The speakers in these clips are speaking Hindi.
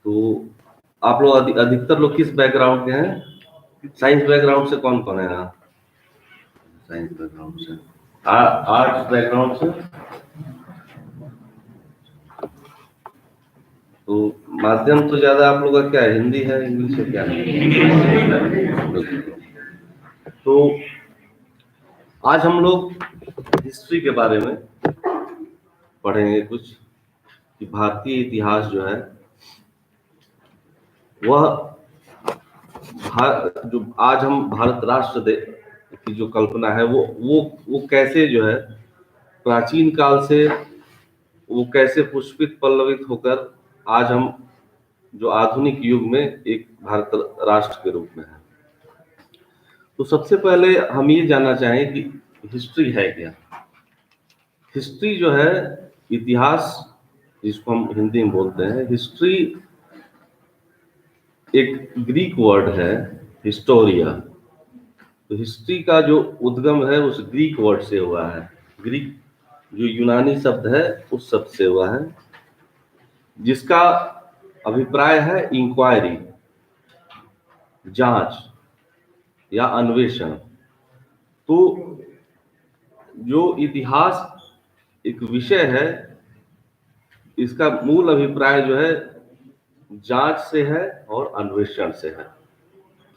तो आप लोग अधिकतर लोग किस बैकग्राउंड के हैं? साइंस बैकग्राउंड से कौन कौन है यहाँ? साइंस बैकग्राउंड से, आर्ट्स बैकग्राउंड से। तो माध्यम तो ज्यादा आप लोग का क्या है, हिंदी है, इंग्लिश है, क्या है? तो आज हम लोग हिस्ट्री के बारे में पढ़ेंगे कुछ, कि भारतीय इतिहास जो है वह जो आज हम भारत राष्ट्र की जो कल्पना है वो कैसे जो है प्राचीन काल से वो कैसे पुष्पित पल्लवित होकर आज हम जो आधुनिक युग में एक भारत राष्ट्र के रूप में है। तो सबसे पहले हम ये जानना चाहें कि हिस्ट्री है क्या। हिस्ट्री जो है, इतिहास जिसको हम हिंदी में बोलते हैं, हिस्ट्री एक ग्रीक वर्ड है, हिस्टोरिया। तो हिस्ट्री का जो उद्गम है उस ग्रीक वर्ड से हुआ है। ग्रीक जो यूनानी शब्द है उस शब्द से हुआ है, जिसका अभिप्राय है इंक्वायरी, जांच या अन्वेषण। तो जो इतिहास एक विषय है, इसका मूल अभिप्राय जो है जांच से है और अन्वेषण से है,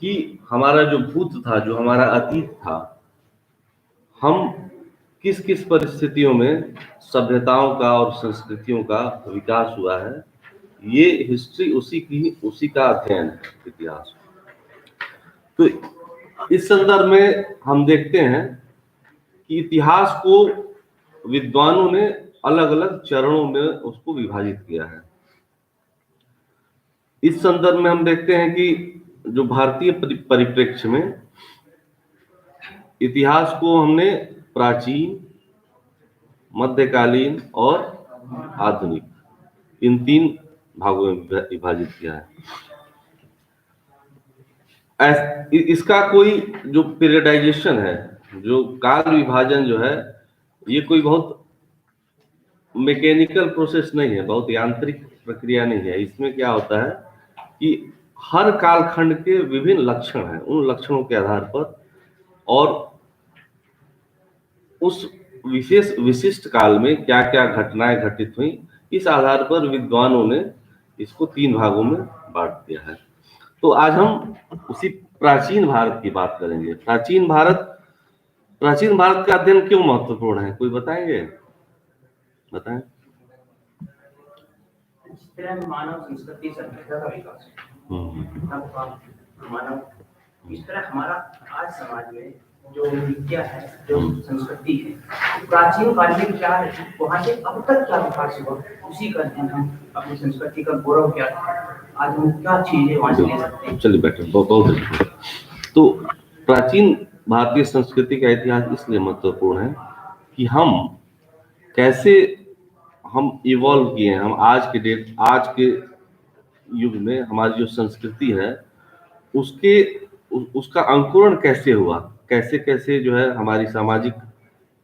कि हमारा जो भूत था, जो हमारा अतीत था, हम किस किस परिस्थितियों में सभ्यताओं का और संस्कृतियों का विकास हुआ है, ये हिस्ट्री उसी का अध्ययन है, इतिहास। तो इस संदर्भ में हम देखते हैं कि इतिहास को विद्वानों ने अलग अलग चरणों में उसको विभाजित किया है। इस संदर्भ में हम देखते हैं कि जो भारतीय परिप्रेक्ष्य में इतिहास को हमने प्राचीन, मध्यकालीन और आधुनिक, इन 3 भागों में विभाजित किया है। इसका कोई जो पीरियडाइजेशन है, जो काल विभाजन जो है, ये कोई बहुत मैकेनिकल प्रोसेस नहीं है, बहुत यांत्रिक प्रक्रिया नहीं है। इसमें क्या होता है कि हर कालखंड के विभिन्न लक्षण हैं, उन लक्षणों के आधार पर और उस विशिष्ट काल में क्या क्या घटनाएं घटित हुई, इस आधार पर विद्वानों ने इसको 3 भागों में बांट दिया है। तो आज हम उसी प्राचीन भारत की बात करेंगे। प्राचीन भारत का अध्ययन क्यों महत्वपूर्ण है, कोई बताएंगे? बताएं। इस तरह मानव संस्कृति सभ्यता का विकास, मानव इस तरह हमारा आज समाज में जो विद्या है, जो संस्कृति है, प्राचीन काल में क्या है, वहाँ से अब तक क्या विकास हुआ, उसी का अध्ययन हम अपनी संस्कृति का गौरव क्या था, आज हम क्या चीजें वहाँ से ले सकते हैं। चलिए बैठे, बहुत अच्छा। तो प्राचीन भारतीय संस्कृति का इतिहास इसलिए महत्वपूर्ण है कि हम कैसे हम इवॉल्व किए हैं। हम आज के युग में हमारी जो संस्कृति है उसका अंकुरण कैसे हुआ, कैसे कैसे जो है हमारी सामाजिक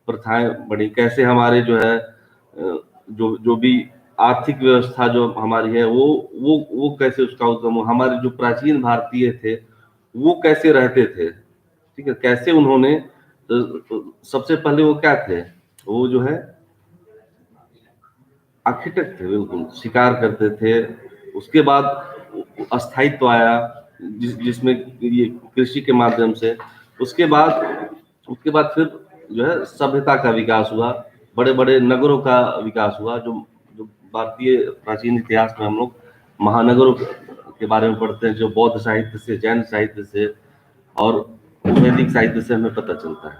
प्रथाएं बढ़ी, कैसे हमारे जो है जो भी आर्थिक व्यवस्था जो हमारी है वो कैसे उसका उद्गम हुआ, हमारे जो प्राचीन भारतीय थे वो कैसे रहते थे, ठीक है, कैसे उन्होंने सबसे पहले वो क्या थे, वो जो है आर्किटेक्ट थे, बिल्कुल शिकार करते थे। उसके बाद अस्थायित्व आया जिसमें ये कृषि के माध्यम से, उसके बाद फिर जो है सभ्यता का विकास हुआ, बड़े बड़े नगरों का विकास हुआ। जो भारतीय प्राचीन इतिहास में हम लोग महानगरों के बारे में पढ़ते हैं, जो बौद्ध साहित्य से, जैन साहित्य से और वैदिक साहित्य से हमें पता चलता है।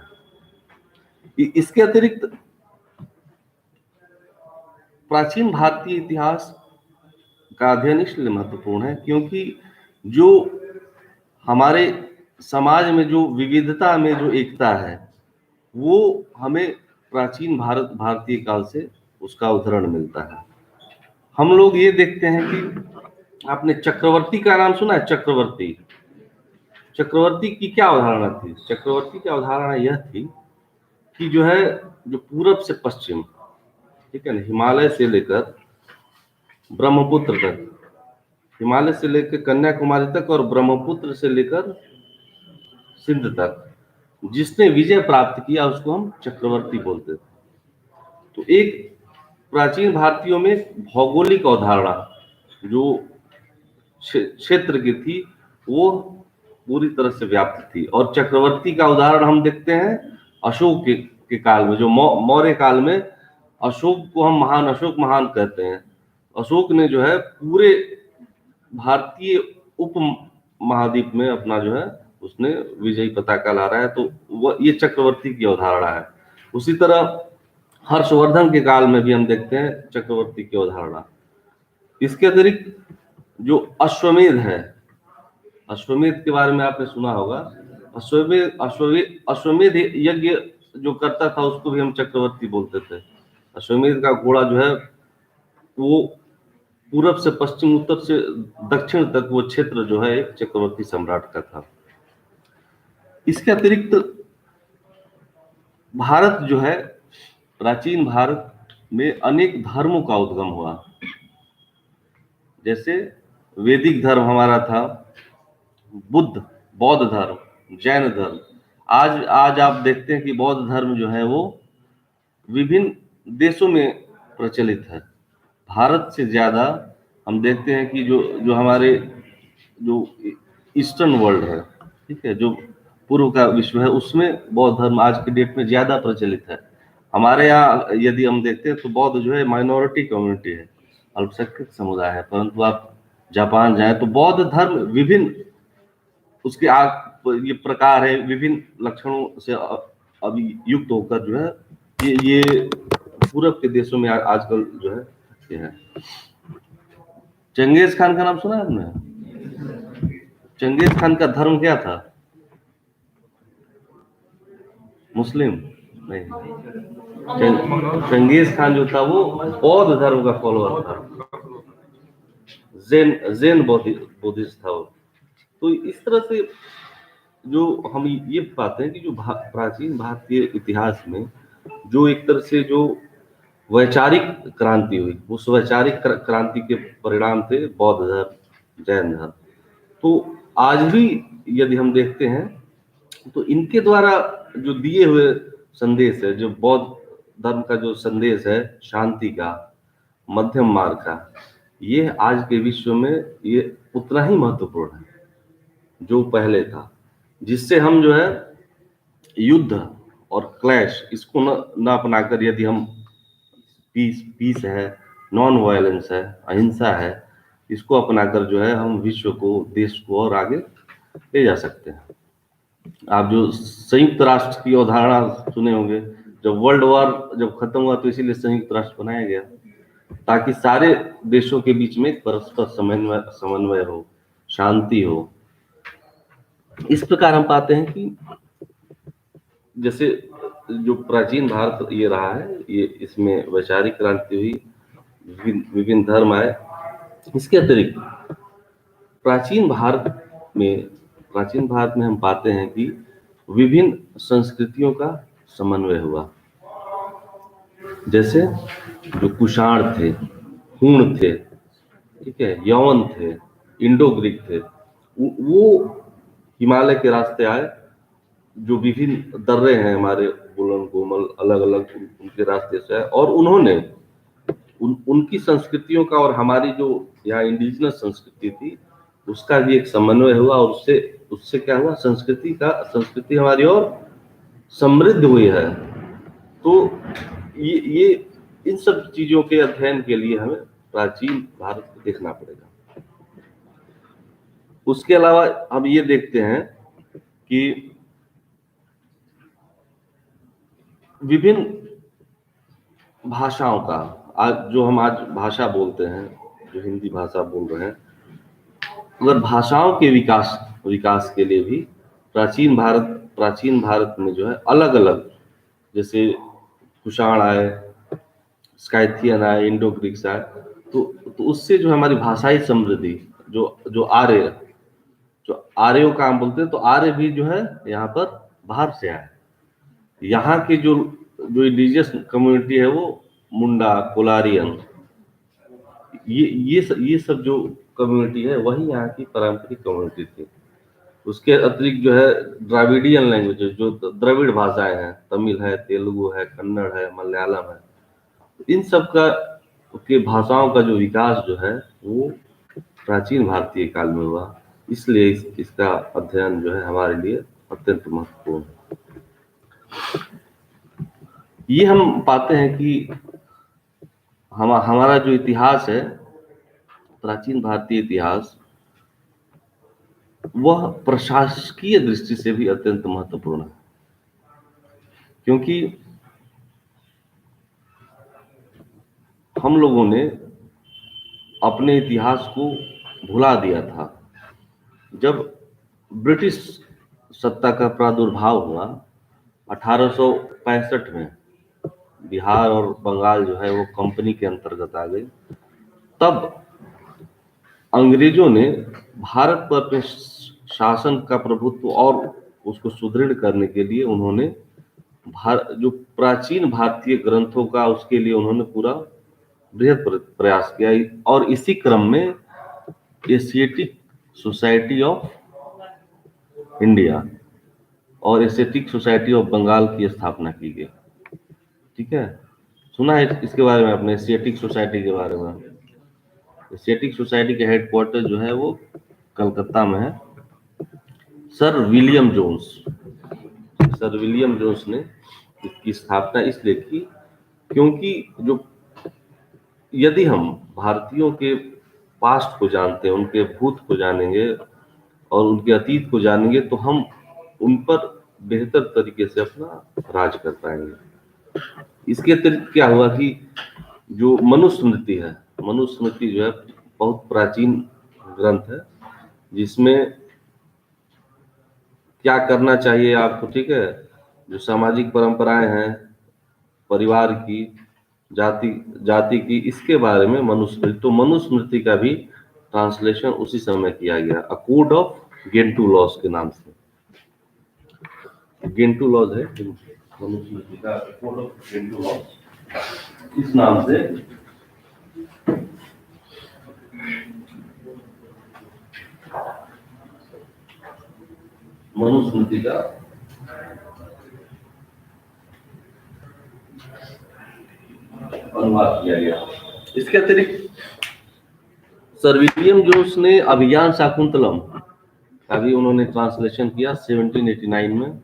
इसके अतिरिक्त प्राचीन भारतीय इतिहास का अध्ययन इसलिए महत्वपूर्ण है क्योंकि जो हमारे समाज में जो विविधता में जो एकता है, वो हमें प्राचीन भारतीय काल से उसका उदाहरण मिलता है। हम लोग ये देखते हैं कि आपने चक्रवर्ती का नाम सुना है? चक्रवर्ती की क्या अवधारणा थी? चक्रवर्ती की अवधारणा यह थी कि जो पूरब से पश्चिम, ठीक है ना, हिमालय से लेकर ब्रह्मपुत्र तक हिमालय से लेकर कन्याकुमारी तक और ब्रह्मपुत्र से लेकर सिंध तक जिसने विजय प्राप्त किया उसको हम चक्रवर्ती बोलते थे। तो एक प्राचीन भारतीयों में भौगोलिक अवधारणा जो क्षेत्र की थी वो पूरी तरह से व्याप्त थी। और चक्रवर्ती का उदाहरण हम देखते हैं अशोक के काल में, जो मौर्य काल में अशोक को हम महान, अशोक महान कहते हैं। अशोक ने जो है पूरे भारतीय उप महाद्वीप में अपना जो है उसने विजयी पताका लहराया, तो वो ये चक्रवर्ती की अवधारणा है। उसी तरह हर्षवर्धन के काल में भी हम देखते हैं चक्रवर्ती की अवधारणा। इसके अतिरिक्त जो अश्वमेध है, अश्वमेध के बारे में आपने सुना होगा। अश्वमेध यज्ञ जो करता था उसको भी हम चक्रवर्ती बोलते थे। अश्वमेध का घोड़ा जो है वो पूरब से पश्चिम, उत्तर से दक्षिण तक वो क्षेत्र जो है एक चक्रवर्ती सम्राट का था। इसके अतिरिक्त भारत जो है, प्राचीन भारत में अनेक धर्मों का उद्गम हुआ। जैसे वैदिक धर्म हमारा था, बुद्ध, बौद्ध धर्म, जैन धर्म। आज आप देखते हैं कि बौद्ध धर्म जो है वो विभिन्न देशों में प्रचलित है। भारत से ज्यादा हम देखते हैं कि जो हमारे जो ईस्टर्न वर्ल्ड है, ठीक है, जो पूर्व का विश्व है, उसमें बौद्ध धर्म आज की डेट में ज्यादा प्रचलित है। हमारे यहाँ यदि हम देखते हैं तो बौद्ध जो है माइनॉरिटी कम्युनिटी है, अल्पसंख्यक समुदाय है। परंतु आप जापान जाए तो बौद्ध धर्म विभिन्न उसके ये प्रकार है, विभिन्न लक्षणों से अभी युक्त होकर जो है ये पूरब के देशों में आजकल जो है ये है। चंगेज खान का नाम सुना है आपने? चंगेज खान का धर्म क्या था? मुस्लिम नहीं। चंगेज खान जो था वो बौद्ध धर्म का फॉलोअर था, ज़ेन बुद्धिस्ट था वो। तो इस तरह से जो हम ये पाते हैं कि जो प्राचीन भारतीय इतिहास में जो एक तरह से जो वैचारिक क्रांति हुई, उस वैचारिक क्रांति के परिणाम थे बौद्ध धर्म, जैन धर्म। तो आज भी यदि हम देखते हैं तो इनके द्वारा जो दिए हुए संदेश है, जो बौद्ध धर्म का जो संदेश है शांति का, मध्यम मार्ग का, ये आज के विश्व में ये उतना ही महत्वपूर्ण है जो पहले था। जिससे हम जो है युद्ध और क्लैश इसको न अपनाकर यदि हम पीस है, नॉन वायलेंस है, अहिंसा है, इसको अपनाकर जो है हम विश्व को, देश को और आगे ले जा सकते हैं। आप जो संयुक्त राष्ट्र की अवधारणा सुने होंगे, जब वर्ल्ड वॉर जब खत्म हुआ तो इसीलिए संयुक्त राष्ट्र बनाया गया, ताकि सारे देशों के बीच में परस्पर समन्वय हो, शांति हो। इस प्रकार हम पाते हैं कि जैसे जो प्राचीन भारत ये रहा है, ये इसमें वैचारिक क्रांति हुई, विभिन्न धर्म आए। इसके अतिरिक्त प्राचीन भारत में हम पाते हैं कि विभिन्न संस्कृतियों का समन्वय हुआ। जैसे जो कुषाण थे, हूण थे, ठीक है, यवन थे, इंडो ग्रीक थे, वो हिमालय के रास्ते आए। जो विभिन्न दर्रे हैं हमारे, बुलन कोमल, अलग अलग उनके रास्ते से आए, और उन्होंने उनकी संस्कृतियों का और हमारी जो यहाँ इंडिजिनस संस्कृति थी उसका भी एक समन्वय हुआ। और उससे क्या हुआ, संस्कृति हमारी और समृद्ध हुई है। तो ये इन सब चीजों के अध्ययन के लिए हमें प्राचीन भारत को देखना पड़ेगा। उसके अलावा हम ये देखते हैं कि विभिन्न भाषाओं का, आज जो हम आज भाषा बोलते हैं, जो हिंदी भाषा बोल रहे हैं, अगर भाषाओं के विकास के लिए भी प्राचीन भारत में जो है अलग अलग, जैसे कुषाण आए, स्काइथियन आए, इंडो ग्रीक्स आए, तो उससे जो हमारी भाषाई समृद्धि, जो आर्यों का हम बोलते हैं, तो आर्य भी जो है यहाँ पर बाहर से आए। यहाँ की जो इंडिजियस कम्युनिटी है वो मुंडा, कोलारियन, ये सब जो कम्युनिटी है वही यहाँ की पारंपरिक कम्युनिटी थी। उसके अतिरिक्त जो है द्राविडियन लैंग्वेज जो द्रविड़ भाषाएं हैं, तमिल है, तेलुगु है, कन्नड़ है, मलयालम है, इन सब का के भाषाओं का जो विकास जो है वो प्राचीन भारतीय काल में हुआ। इसलिए इसका अध्ययन जो है हमारे लिए अत्यंत महत्वपूर्ण है। ये हम पाते हैं कि हमारा जो इतिहास है, प्राचीन भारतीय इतिहास, वह प्रशासकीय दृष्टि से भी अत्यंत महत्वपूर्ण है, क्योंकि हम लोगों ने अपने इतिहास को भुला दिया था। जब ब्रिटिश सत्ता का प्रादुर्भाव हुआ 1865 में, बिहार और बंगाल जो है वो कंपनी के अंतर्गत आ गई। तब अंग्रेजों ने भारत पर अपने शासन का प्रभुत्व और उसको सुदृढ़ करने के लिए उन्होंने जो प्राचीन भारतीय ग्रंथों का, उसके लिए उन्होंने पूरा बृहद प्रयास किया। और इसी क्रम में एशियाटिक सोसाइटी ऑफ इंडिया और एशियाटिक सोसाइटी ऑफ बंगाल की स्थापना की गई। ठीक है, सुना है इसके बारे में आपने, एशियाटिक सोसाइटी के बारे में? एशियाटिक सोसाइटी के हेडक्वार्टर जो है वो कलकत्ता में है। सर विलियम जोन्स ने इसकी स्थापना इसलिए की क्योंकि जो यदि हम भारतीयों के पास्ट को जानते हैं, उनके भूत को जानेंगे और उनके अतीत को जानेंगे, तो हम उन पर बेहतर तरीके से अपना राज कर पाएंगे। इसके अतिरिक्त क्या हुआ कि जो मनुस्मृति है, मनुस्मृति जो है बहुत प्राचीन ग्रंथ है, जिसमें क्या करना चाहिए आपको, ठीक है, जो सामाजिक परंपराएं हैं, परिवार की, जाति की, इसके बारे में मनुस्मृति, तो मनुस्मृति का भी ट्रांसलेशन उसी समय किया गया, अ कोड ऑफ गेंटू लॉज के नाम से। गेंटू लॉज है मनुस्मृति का, कोड ऑफ गेंटू लॉज इस नाम से मनुस्मृति का अनुवाद किया गया। इसके अतिरिक्त सर विलियम जोन्स ने अभिज्ञान शाकुंतलम का भी उन्होंने ट्रांसलेशन किया 1789 में।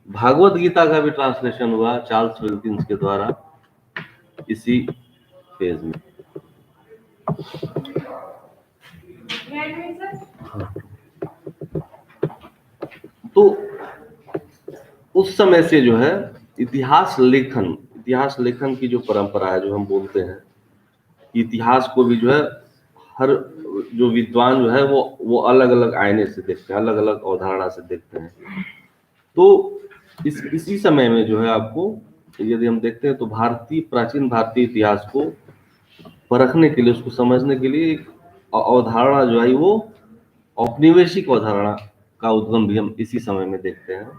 भागवत गीता का भी ट्रांसलेशन हुआ चार्ल्स विल्किंस के द्वारा इसी फेज में। तो उस समय से जो है इतिहास लेखन की जो परंपरा है, जो हम बोलते हैं, इतिहास को भी जो है हर जो विद्वान जो है वो अलग अलग आईने से देखते हैं, अलग अलग अवधारणा से देखते हैं। तो इसी समय में जो है आपको यदि हम देखते हैं तो प्राचीन भारतीय इतिहास को परखने के लिए, उसको समझने के लिए एक अवधारणा जो है वो औपनिवेशिक अवधारणा का उद्गम भी हम इसी समय में देखते हैं।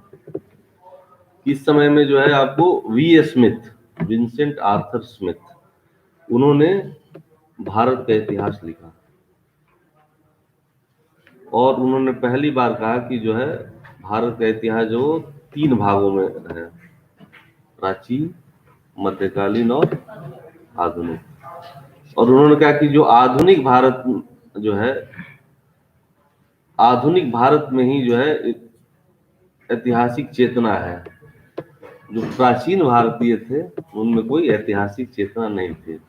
इस समय में जो है आपको विंसेंट आर्थर स्मिथ, उन्होंने भारत का इतिहास लिखा और उन्होंने पहली बार कहा कि जो है भारत का इतिहास जो 3 भागों में है, प्राचीन, मध्यकालीन और आधुनिक। और उन्होंने कहा कि जो आधुनिक भारत जो है, आधुनिक भारत में ही जो है ऐतिहासिक चेतना है, जो प्राचीन भारतीय थे उनमें कोई ऐतिहासिक चेतना नहीं थी।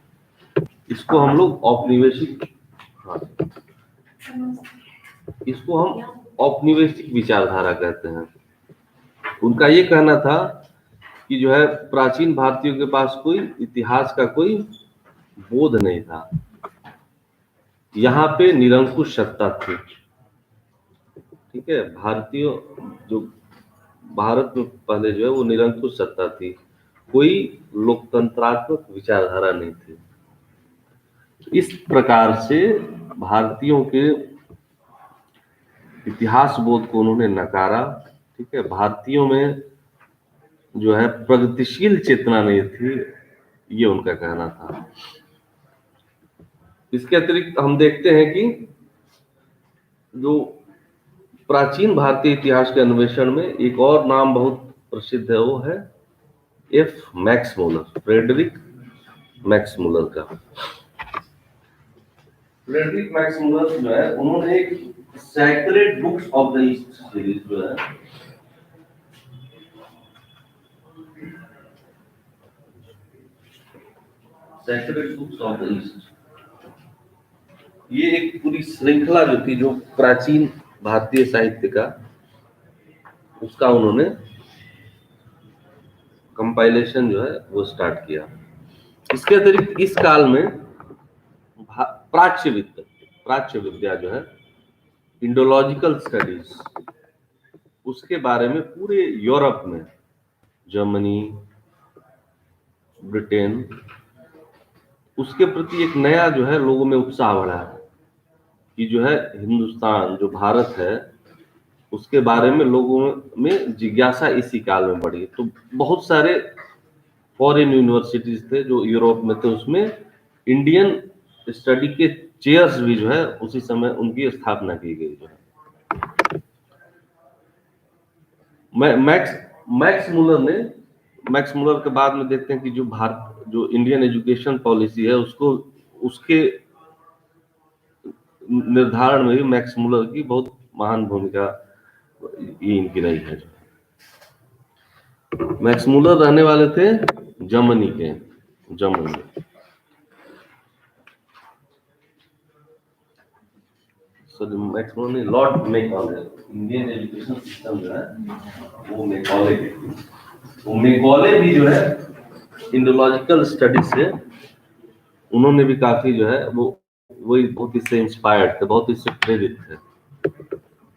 इसको हम लोग औपनिवेशिक, इसको हम औपनिवेशिक विचारधारा कहते हैं। उनका ये कहना था कि जो है प्राचीन भारतीयों के पास कोई इतिहास का कोई बोध नहीं था, यहाँ पे निरंकुश सत्ता थी। ठीक है, भारतीयों जो भारत में पहले जो है वो निरंकुश सत्ता थी, कोई लोकतंत्रात्मक विचारधारा नहीं थी। इस प्रकार से भारतीयों के इतिहास बोध को उन्होंने नकारा। ठीक है, भारतीयों में जो है प्रगतिशील चेतना नहीं थी, ये उनका कहना था। इसके अतिरिक्त हम देखते हैं कि जो प्राचीन भारतीय इतिहास के अन्वेषण में एक और नाम बहुत प्रसिद्ध है, वो है F Max Muller, Friedrich Max Muller का। फ्रेडरिक मैक्स मुलर जो है, उन्होंने एक sacred books of the east series जो है, sacred books of the east, ये एक पूरी श्रृंखला जो थी, जो प्राचीन भारतीय साहित्य का, उसका उन्होंने कंपाइलेशन जो है वो स्टार्ट किया। इसके अतिरिक्त इस काल में प्राच्य विद्या जो है, इंडोलॉजिकल स्टडीज, उसके बारे में पूरे यूरोप में, जर्मनी, ब्रिटेन, उसके प्रति एक नया जो है लोगों में उत्साह बढ़ा है कि जो है हिंदुस्तान, जो भारत है, उसके बारे में लोगों में जिज्ञासा इसी काल में बढ़ी। तो बहुत सारे फॉरेन यूनिवर्सिटीज थे जो यूरोप में थे, उसमें इंडियन स्टडी के चेयर्स भी जो है उसी समय उनकी स्थापना की गई जो है। मैक्स मुलर के बाद में देखते हैं कि जो इंडियन एजुकेशन पॉलिसी है, उसके निर्धारण में भी मैक्स मुलर की बहुत महान भूमिका ये इनकी रही है। मैक्स मुलर रहने वाले थे जर्मनी के, मैक्स मुलर ने Lord Macaulay, Indian education system जो है वो मैकॉले के, वो मैकॉले भी जो है इंडोलॉजिकल स्टडीज से उन्होंने भी काफी जो है वो बहुत इससे इंस्पायर्ड थे, बहुत इससे प्रेरित थे।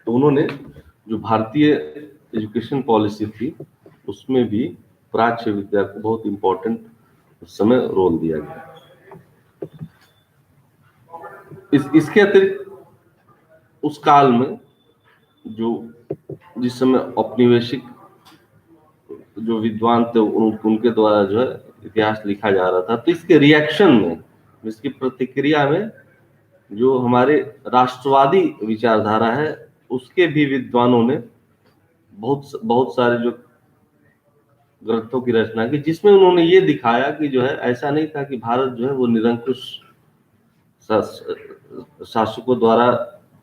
तो उन्होंने जो भारतीय एजुकेशन पॉलिसी थी उसमें भी प्राच्य विद्या को बहुत इंपॉर्टेंट उस समय रोल दिया गया। इसके अतिरिक्त उस काल में जिस समय औपनिवेशिक जो विद्वान थे उनके द्वारा जो है इतिहास लिखा जा रहा था, तो इसके रिएक्शन में, इसकी प्रतिक्रिया में जो हमारे राष्ट्रवादी विचारधारा है उसके भी विद्वानों ने बहुत सारे जो ग्रंथों की रचना की, जिसमें उन्होंने ये दिखाया कि जो है ऐसा नहीं था कि भारत जो है वो निरंकुश शासकों द्वारा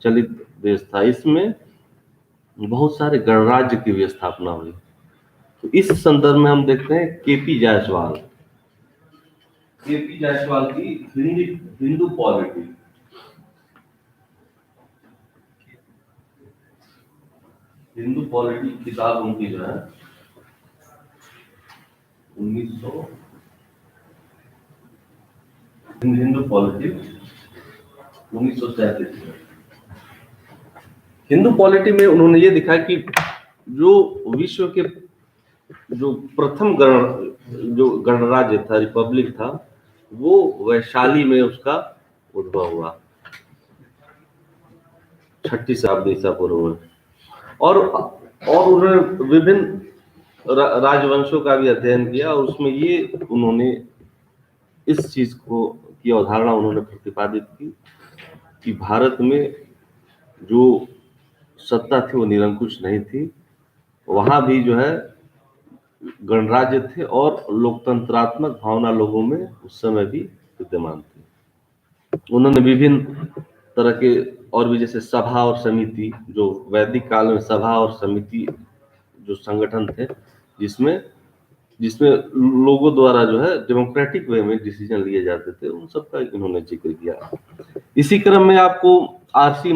चलित देश था, इसमें बहुत सारे गणराज्य की भी स्थापना हुई। तो इस संदर्भ में हम देखते हैं केपी जायसवाल की हिंदू पॉलिटी, किताब उनकी जो है 1900 हिंदू पॉलिटी 1937 में। हिंदू पॉलिटी में उन्होंने ये दिखाया कि जो विश्व के जो प्रथम जो गणराज्य था, रिपब्लिक था, वो वैशाली में उसका उद्भव हुआ 6वीं शताब्दी ईसा पूर्व में। और उन्होंने विभिन्न राजवंशों का भी अध्ययन किया और उसमें ये उन्होंने इस चीज की अवधारणा उन्होंने प्रतिपादित की कि भारत में जो सत्ता थी वो निरंकुश नहीं थी, वहां भी जो है गणराज्य थे और लोकतंत्रात्मक भावना लोगों में उस समय भी विद्यमान थी। उन्होंने विभिन्न तरह के और भी, जैसे सभा और समिति, जो वैदिक काल में सभा और समिति जो संगठन थे, जिसमें लोगों द्वारा जो है डेमोक्रेटिक वे में डिसीजन लिए जाते थे, उन सब का इन्होंने जिक्र किया। इसी क्रम में आपको आरसी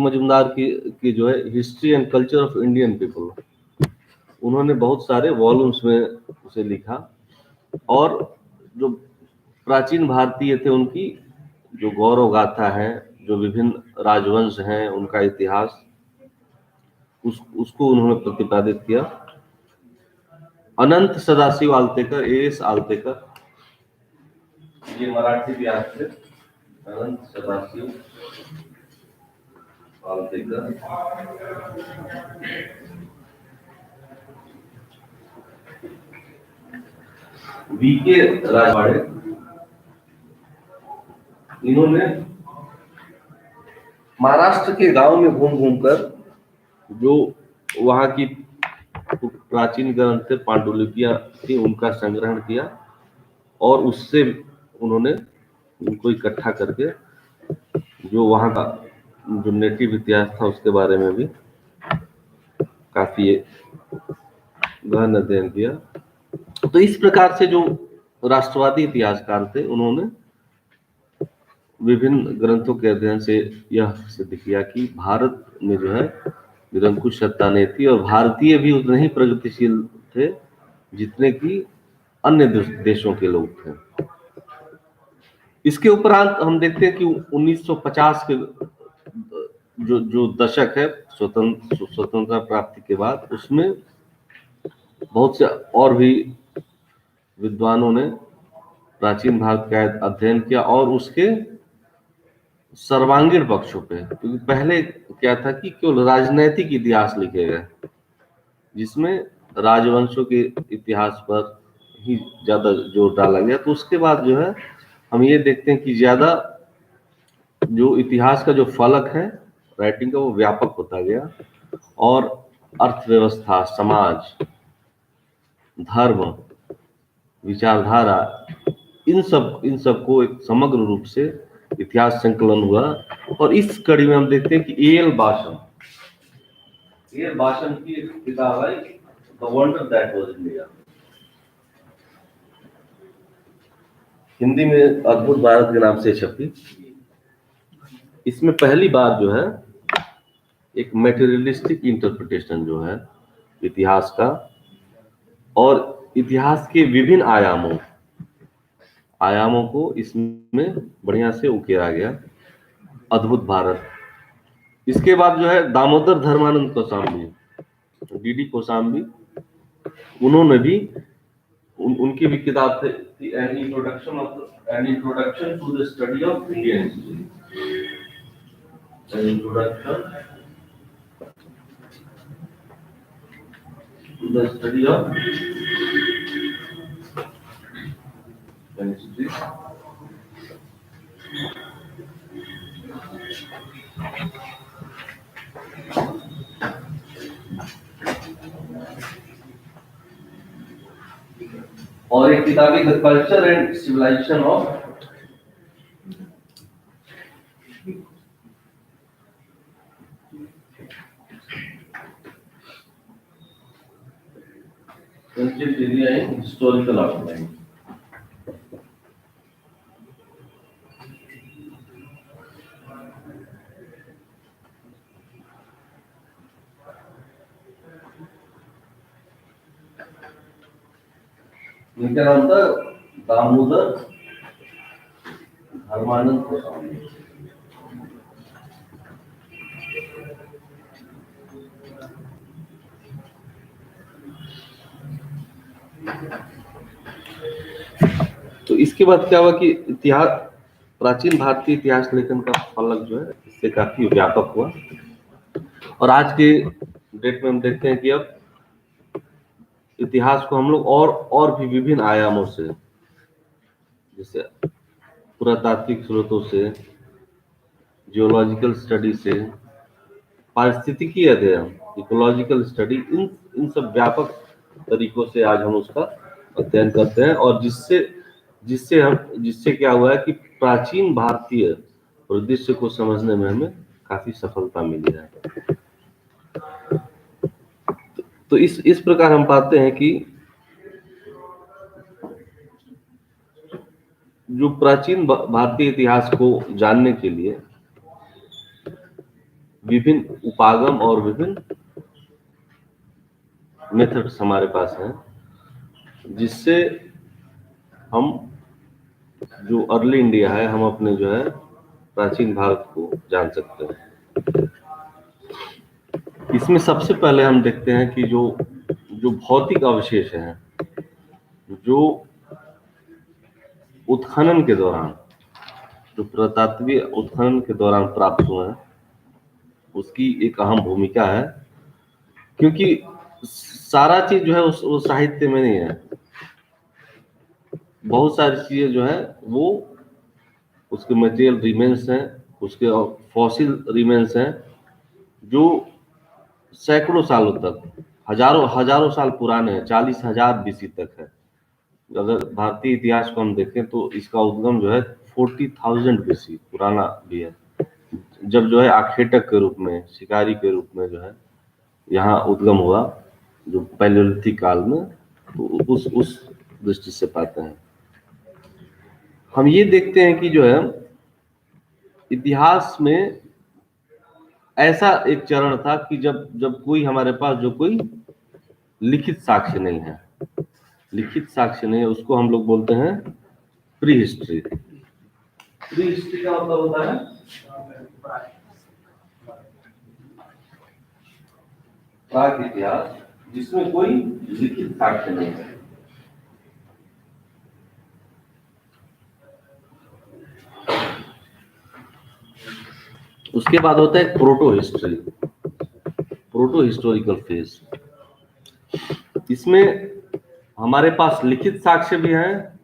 मजूमदार की जो है history and culture of Indian people, उन्होंने बहुत सारे वॉल्यूम्स में उसे लिखा और जो प्राचीन भारतीय थे उनकी जो गौरव गाथा है, जो विभिन्न राजवंश हैं, उनका इतिहास, उसको उन्होंने प्रतिपादित किया। अनंत सदाशिव आलतेकर, एएस आलतेकर, ये मराठी व्यास थे, अनंत सदाशिव आलतेकर, वीके राजवाड़े, इन्होंने महाराष्ट्र के गांव में घूम घूमकर जो वहां की प्राचीन ग्रंथ थे, पांडुलिपियां थी, उनका संग्रहण किया और उससे उन्होंने उनको इकट्ठा करके जो वहां का जो नेटिव इतिहास था उसके बारे में भी काफी गहन अध्ययन किया। तो इस प्रकार से जो राष्ट्रवादी इतिहासकार थे उन्होंने विभिन्न ग्रंथों के अध्ययन से यह सिद्ध किया कि भारत में जो है निरंकुश सत्ता नहीं थी और भारतीय भी उतने ही प्रगतिशील थे जितने कि अन्य देशों के लोग थे। इसके उपरांत हम देखते हैं कि 1950 के जो दशक है स्वतंत्रता प्राप्ति के बाद, उसमें बहुत से और भी विद्वानों ने प्राचीन भारत का अध्ययन किया और उसके सर्वांगीण पक्षों पे, क्योंकि पहले क्या था कि केवल राजनैतिक इतिहास लिखे गए जिसमें राजवंशों के इतिहास पर ही ज्यादा जोर डाला गया। तो उसके बाद जो है हम ये देखते हैं कि ज्यादा जो इतिहास का जो फलक है राइटिंग का वो व्यापक होता गया और अर्थव्यवस्था, समाज, धर्म, विचारधारा, इन सब को एक समग्र रूप से इतिहास संकलन हुआ। और इस कड़ी में हम देखते हैं कि ए.एल. बाशन की एक किताब है the wonder that was India, Hindi में अद्भुत भारत के नाम से छपी। इसमें पहली बार जो है एक मेटेरियलिस्टिक इंटरप्रिटेशन जो है इतिहास का और इतिहास के विभिन्न आयामों को इसमें बढ़िया से उकेरा गया। अद्भुत भारत। इसके बाद जो है दामोदर धर्मानंद कोसाम्बी, डी.डी. कोसाम्बी, उन्होंने भी उनकी भी किताब थी an introduction to the study of Indian history, an introduction to the study of history. और एक किताब है the culture and civilization of ancient India in historical outline. इनका नाम था दामोदर धर्मानंद कोसाम्बी। तो इसके बाद क्या हुआ कि इतिहास, प्राचीन भारतीय इतिहास लेखन का फलक जो है इससे काफी व्यापक हुआ और आज के डेट में हम देखते हैं कि अब इतिहास को हम लोग और भी विभिन्न आयामों से, जैसे पुरातात्विक स्रोतों से, जियोलॉजिकल स्टडी से, पारिस्थितिकी अध्ययन, इकोलॉजिकल स्टडी, इन सब व्यापक तरीकों से आज हम उसका अध्ययन करते हैं और जिससे क्या हुआ है कि प्राचीन भारतीय परिदृश्य को समझने में हमें काफी सफलता मिली है। तो इस प्रकार हम पाते हैं कि जो प्राचीन भारतीय इतिहास को जानने के लिए विभिन्न उपागम और विभिन्न मेथड्स हमारे पास हैं, जिससे हम जो अर्ली इंडिया है, हम अपने जो है प्राचीन भारत को जान सकते हैं। इसमें सबसे पहले हम देखते हैं कि जो भौतिक अवशेष हैं, जो उत्खनन के दौरान, जो पुरातात्विक उत्खनन के दौरान प्राप्त हुए हैं, उसकी एक अहम भूमिका है, क्योंकि सारा चीज जो है वो साहित्य में नहीं है। बहुत सारी चीजें जो है वो उसके मटेरियल रिमेन्स हैं, उसके फॉसिल रिमेन्स हैं जो सैकड़ों सालों तक, हजारों हजारों साल पुराने हैं, 40,000 बीसी तक है। अगर भारतीय इतिहास को हम देखें तो इसका उद्गम जो है 40,000 बीसी पुराना भी है, जब जो है आखेटक के रूप में, शिकारी के रूप में जो है यहाँ उद्गम हुआ, जो पैलियोलिथिक काल में, तो उस दृष्टि से पाते हैं। हम ये देखते हैं कि जो है इतिहास में ऐसा एक चरण था कि जब कोई हमारे पास जो कोई लिखित साक्ष्य नहीं है, लिखित साक्ष्य नहीं है, उसको हम लोग बोलते हैं प्री हिस्ट्री। प्री हिस्ट्री का मतलब होता है प्राक इतिहास, जिसमें कोई लिखित साक्ष्य नहीं है। उसके बाद होता है proto history, proto historical phase. इसमें हमारे पास लिखित साक्ष्य भी हैं,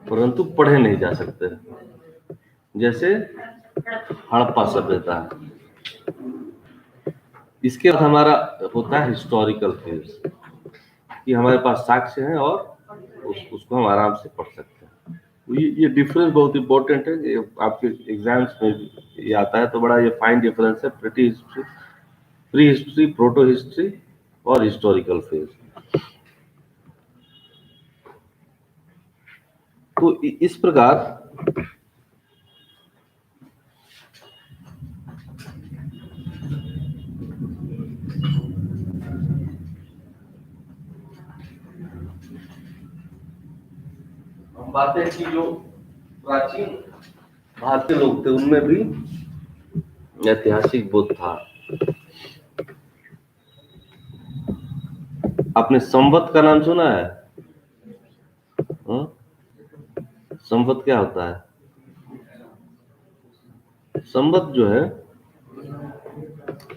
परंतु पढ़े नहीं जा सकते, जैसे हड़प्पा सभ्यता है। इसके बाद हमारा होता है हिस्टोरिकल फेज, कि हमारे पास साक्ष्य हैं और उसको हम आराम से पढ़ सकते हैं। ये डिफरेंस बहुत इंपॉर्टेंट है, ये आपके एग्जाम्स में ये आता है, तो बड़ा ये फाइन डिफरेंस है प्री हिस्ट्री, प्रोटो हिस्ट्री और हिस्टोरिकल फेज। तो इस प्रकार हम बातें हैं कि जो प्राचीन भारतीय लोग थे उनमें भी ऐतिहासिक बोध था। आपने संवत का नाम सुना है? संवत क्या होता है? संवत जो है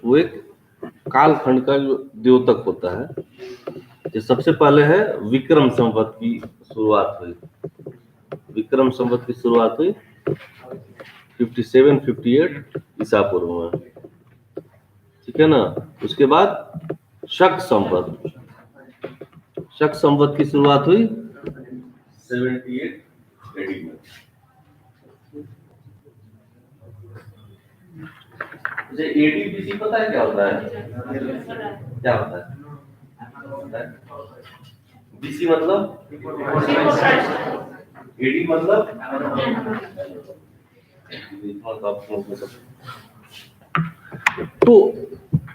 वो एक कालखंड का जो द्योतक होता है। ये सबसे पहले है विक्रम संवत की शुरुआत हुई। विक्रम संवत की शुरुआत हुई 57-58 ईसा पूर्व में, ठीक है ना। उसके बाद शक संवत, शक संवत की शुरुआत हुई 78 एडी में। एडी बीसी पता है क्या होता है? क्या होता है? बीसी मतलब, एडी मतलब, तो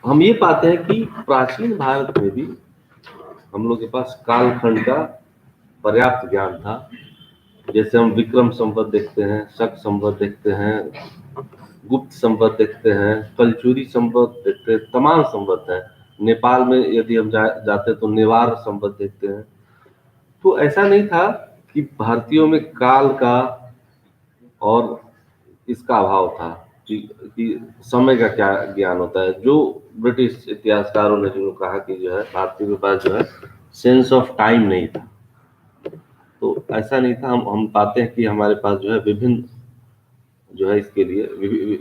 हम ये पाते हैं कि प्राचीन भारत में भी हम लोग के पास कालखंड का पर्याप्त ज्ञान था। जैसे हम विक्रम संवत देखते हैं, शक संवत देखते हैं, गुप्त संवत देखते हैं, कलचुरी संवत देखते हैं, तमाम संवत है। नेपाल में यदि हम जाते तो नेवार संवत देखते हैं। तो ऐसा नहीं था कि भारतीयों में काल का और इसका अभाव था कि समय का क्या ज्ञान होता है। जो ब्रिटिश इतिहासकारों ने जो कहा कि जो है भारतीयों के पास जो है सेंस ऑफ टाइम नहीं था, तो ऐसा नहीं था। हम पाते हैं कि हमारे पास जो है विभिन्न जो है इसके लिए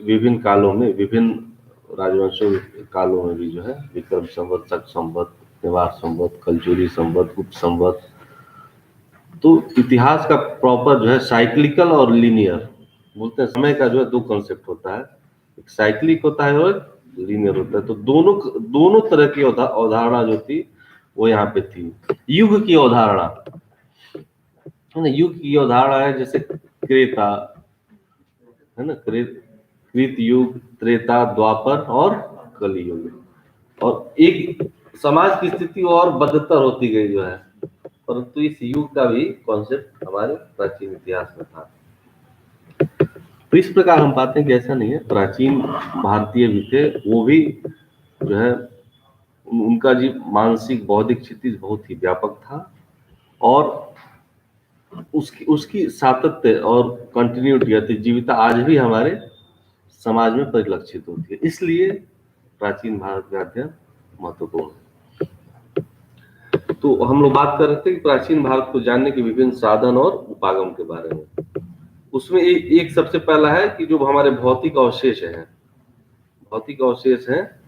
विभिन्न कालों में, विभिन्न राजवंशों कालों में भी जो है विक्रम संवत, शक संवत, नेवार संवत, कलचुरी संवत, गुप्त संवत। तो इतिहास का प्रॉपर जो है साइक्लिकल और लीनियर बोलते हैं। समय का जो है दो कॉन्सेप्ट होता है, एक साइक्लिक होता है और लीनियर होता है। तो दोनों तरह की अवधारणा जो थी वो यहाँ पे थी। युग की अवधारणा है ना, युग की अवधारणा है जैसे क्रेता है ना, कृत युग, त्रेता, द्वापर और कलियुग। और एक समाज की स्थिति और बदतर होती गई जो है, परंतु इस युग का भी कॉन्सेप्ट हमारे प्राचीन इतिहास में था। तो इस प्रकार हम पाते हैं कि ऐसा नहीं है, प्राचीन भारतीय भी थे, वो भी जो है उनका जी मानसिक बौद्धिक क्षितिज बहुत ही व्यापक था और उसकी सातत्य और कंटिन्यूटी जीविता आज भी हमारे समाज में परिलक्षित होती है। इसलिए प्राचीन भारत का अध्ययन महत्वपूर्ण है। तो हम लोग बात कर रहे थे कि प्राचीन भारत को जानने के विभिन्न साधन और उपागम के बारे में। उसमें एक सबसे पहला है कि जो हमारे भौतिक अवशेष हैं,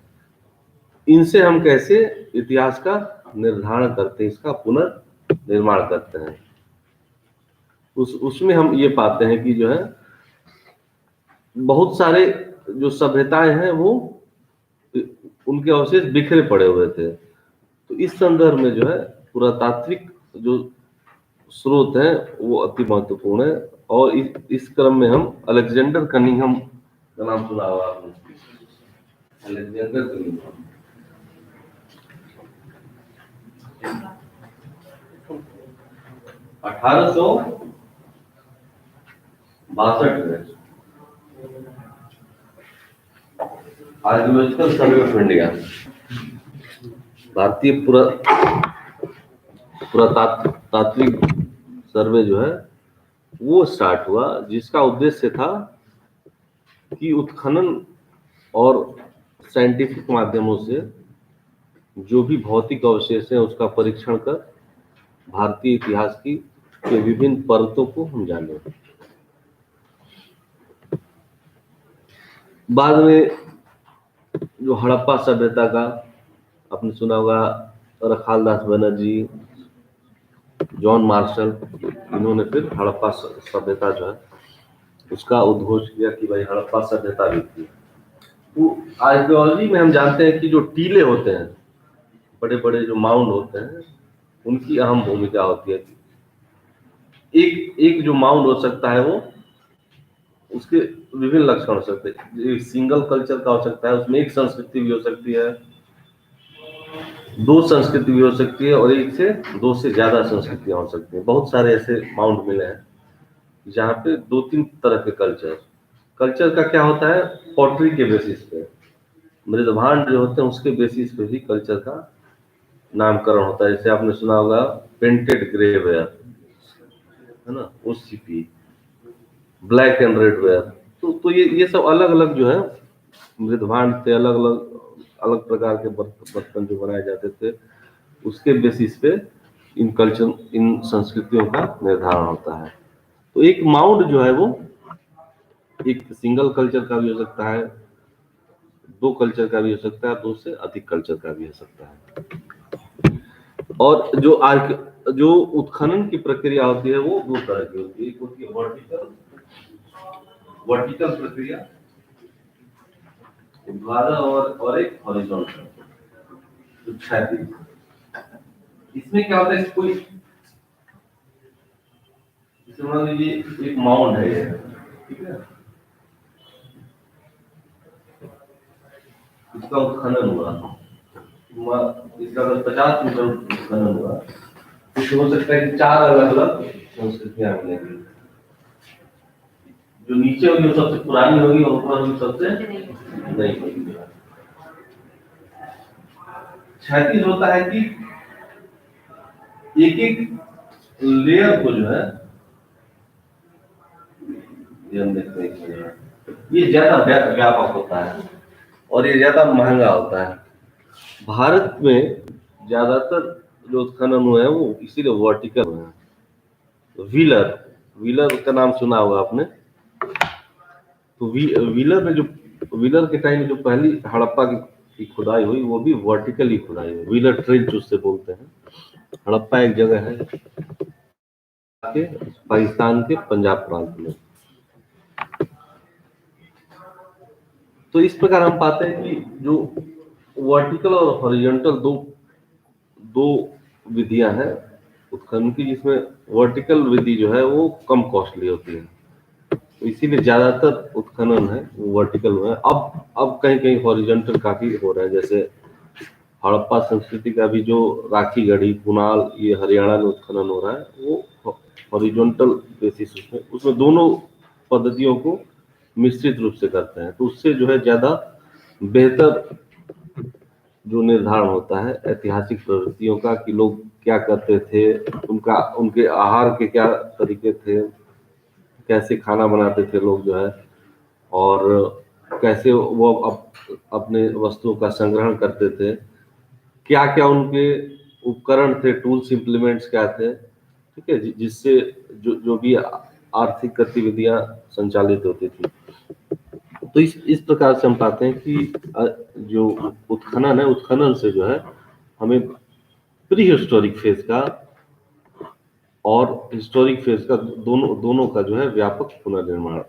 इनसे हम कैसे इतिहास का निर्धारण करते हैं, इसका पुनर्निर्माण करते हैं। उसमें हम ये पाते हैं कि जो है बहुत सारे जो सभ्यताएं हैं वो उनके अवशेष बिखरे पड़े हुए थे। तो इस संदर्भ में जो है पुरातात्विक जो स्रोत है वो अति महत्वपूर्ण है। और इस क्रम में हम अलेक्जेंडर कनिंघम का नाम सुना होगा आपने, अलेक्जेंडर कनिंघम। 1862 में आर्कियोलॉजिकल सर्वे ऑफ इंडिया, भारतीय पुरातात्विक सर्वे जो है वो स्टार्ट हुआ, जिसका उद्देश्य था कि उत्खनन और साइंटिफिक माध्यमों से जो भी भौतिक अवशेष हैं उसका परीक्षण कर भारतीय इतिहास के विभिन्न परतों को हम जाने। बाद में जो हड़प्पा सभ्यता का आपने सुना होगा, रखालदास बनर्जी, जॉन मार्शल, इन्होंने फिर हड़प्पा सभ्यता जो है उसका उद्घोष किया कि भाई हड़प्पा सभ्यता भी थी। तो आर्कियोलॉजी में हम जानते हैं कि जो टीले होते हैं, बड़े बड़े जो माउंड होते हैं, उनकी अहम भूमिका होती है। एक जो माउंड हो सकता है वो उसके विभिन्न लक्षण हो सकते हैं। एक सिंगल कल्चर का हो सकता है, उसमें एक संस्कृति भी हो सकती है, दो संस्कृति भी हो सकती है, और एक से दो से ज्यादा संस्कृतियां हो सकती हैं। बहुत सारे ऐसे माउंट मिले हैं जहाँ पे 2-3 तरह के कल्चर का क्या होता है, पॉटरी के बेसिस पे, मृदभांड जो होते हैं उसके बेसिस पे भी कल्चर का नामकरण होता है। जैसे आपने सुना होगा पेंटेड ग्रे वेयर, है ना, OCP, black and red ware. तो ये सब अलग अलग जो है मृदभांड थे, अलग प्रकार के बर्तन जो बनाए जाते थे, उसके बेसिस पे इन संस्कृतियों का निर्धारण होता है। तो एक माउंट जो है वो एक सिंगल कल्चर का भी हो सकता है, दो कल्चर का भी हो सकता है, दो से अधिक कल्चर का भी हो सकता है। और जो उत्खनन की प्रक्रिया होती है वो दो तरह की होती है। एक होती है वर्टिकल प्रक्रिया, ऊर्ध्वाधर, और एक हॉरिजॉन्टल, क्षैतिज। इसमें क्या होता है, कोई मान लीजिए एक माउंड है, ठीक है, इसका उत्खनन हुआ, इसका 50 मीटर उत्खनन हुआ, तो हो सकता है कि 4 अलग अलग संस्कृतियां मिलेंगी। जो नीचे होगी वो सबसे पुरानी होगी और ऊपर होगी सबसे नई होगी। क्षैतिज होता है कि एक एक लेयर को जो है, ये हम देखते हैं, ये ज्यादा व्यापक होता है और ये ज्यादा महंगा होता है। भारत में ज्यादातर जो उत्खनन हुए हैं वो इसीलिए वर्टिकल हुए हैं। व्हीलर का नाम सुना होगा आपने। तो व्हीलर के टाइम में जो पहली हड़प्पा की खुदाई हुई वो भी वर्टिकली खुदाई हुई, व्हीलर ट्रेंच उससे बोलते हैं। हड़प्पा एक जगह है पाकिस्तान के पंजाब प्रांत में। तो इस प्रकार हम पाते हैं कि जो वर्टिकल और हॉरिजॉन्टल दो विधियां हैं उत्खनन की, जिसमें वर्टिकल विधि जो है वो कम कॉस्टली होती है, तो इसीलिए ज्यादातर उत्खनन है वो वर्टिकल हुआ है। अब कहीं कहीं हॉरिजॉन्टल काफी हो रहा है। जैसे हड़प्पा संस्कृति का भी जो राखी गढ़ी, कुनाल, ये हरियाणा में उत्खनन हो रहा है, वो हॉरिजॉन्टल बेसिस उसमें दोनों पद्धतियों को मिश्रित रूप से करते हैं। तो उससे जो है ज्यादा बेहतर जो निर्धारण होता है ऐतिहासिक प्रवृत्तियों का, कि लोग क्या करते थे, उनके आहार के क्या तरीके थे, कैसे खाना बनाते थे लोग जो है, और कैसे वो अपने वस्तुओं का संग्रहण करते थे, क्या क्या उनके उपकरण थे, टूल्स इम्प्लीमेंट्स क्या थे, ठीक है, जिससे जो भी आर्थिक गतिविधियां संचालित होती थी। तो इस प्रकार से हम पाते हैं कि जो उत्खनन है, उत्खनन से जो है हमें प्री हिस्टोरिक फेज का और हिस्टोरिक फेज का दोनों का जो है व्यापक पुनर्निर्माण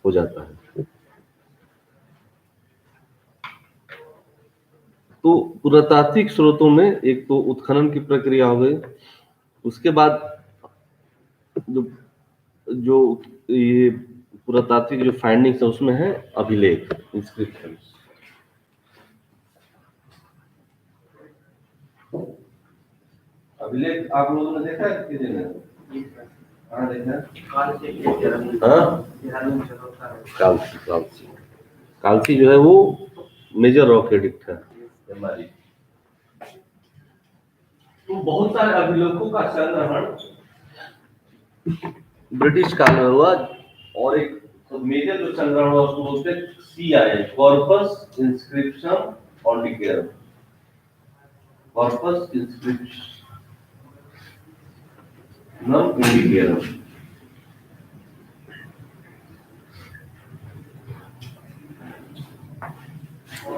हो जाता है। तो पुरातात्विक स्रोतों में एक तो उत्खनन की प्रक्रिया हो गई, उसके बाद जो ये पुरातात्विक जो फाइंडिंग्स है उसमें है अभिलेख, इंस्क्रिप्शन। अभिलेख आप लोगों ने देखा है किसी ने? हाँ देखा। कालसी जो है वो मेजर रॉक एडिक्ट है हमारी। तो बहुत सारे अभिलेखों का संग्रहण ब्रिटिश काल में हुआ, और एक तो मेजर जो संग्रहण हुआ उसको बोलते हैं CI, Corpus Inscription Indicarum. Corpus Inscription Indicarum.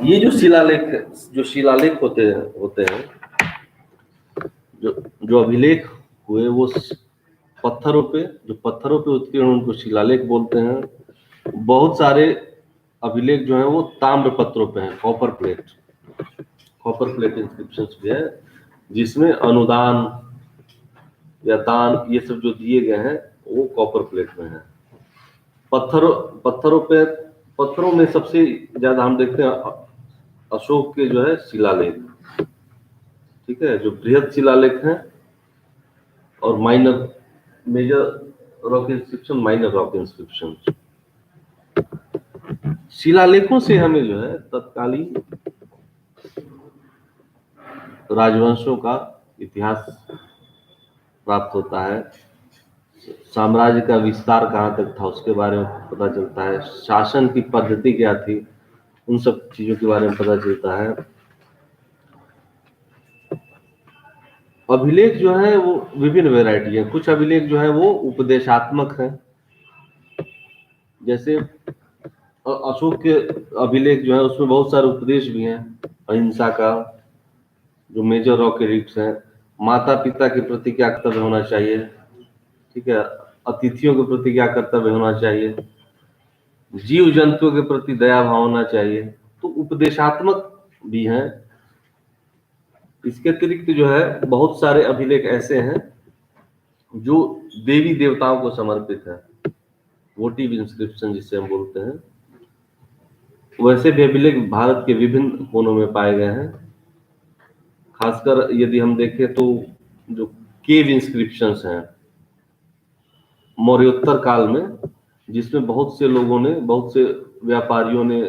ये जो शिलालेख होते हैं जो अभिलेख हुए वो पत्थरों पे उत्कीर्ण उनको शिलालेख बोलते हैं। बहुत सारे अभिलेख जो हैं वो ताम्र पत्रों पे हैं, कॉपर प्लेट इंस्क्रिप्शंस भी है, जिसमें अनुदान या दान ये सब जो दिए गए हैं वो कॉपर प्लेट में है। पत्थरों में सबसे ज्यादा हम देखते हैं अशोक के जो है शिलालेख, ठीक है, जो बृहद शिलालेख हैं, और major rock inscription, minor rock inscription. शिलालेखों से हमें जो है तत्कालीन राजवंशों का इतिहास प्राप्त होता है, साम्राज्य का विस्तार कहाँ तक था उसके बारे में पता चलता है, शासन की पद्धति क्या थी उन सब चीजों के बारे में पता चलता है। अभिलेख जो है वो विभिन्न वैरायटी है। कुछ अभिलेख जो है वो उपदेशात्मक है, जैसे अशोक के अभिलेख जो है उसमें बहुत सारे उपदेश भी हैं, अहिंसा का, जो मेजर रॉक एडिक्ट्स हैं, माता पिता के प्रति क्या कर्तव्य होना चाहिए, ठीक है, अतिथियों के प्रति क्या कर्तव्य होना चाहिए, जीव जंतुओं के प्रति दया भाव होना चाहिए, तो उपदेशात्मक भी हैं। इसके अतिरिक्त जो है बहुत सारे अभिलेख ऐसे हैं जो देवी देवताओं को समर्पित है, वोटिव इंस्क्रिप्शन जिसे हम बोलते हैं। वैसे भी अभिलेख भारत के विभिन्न कोनों में पाए गए हैं। खासकर यदि हम देखें तो जो केव इंस्क्रिप्शंस हैं मौर्योत्तर काल में, जिसमें बहुत से व्यापारियों ने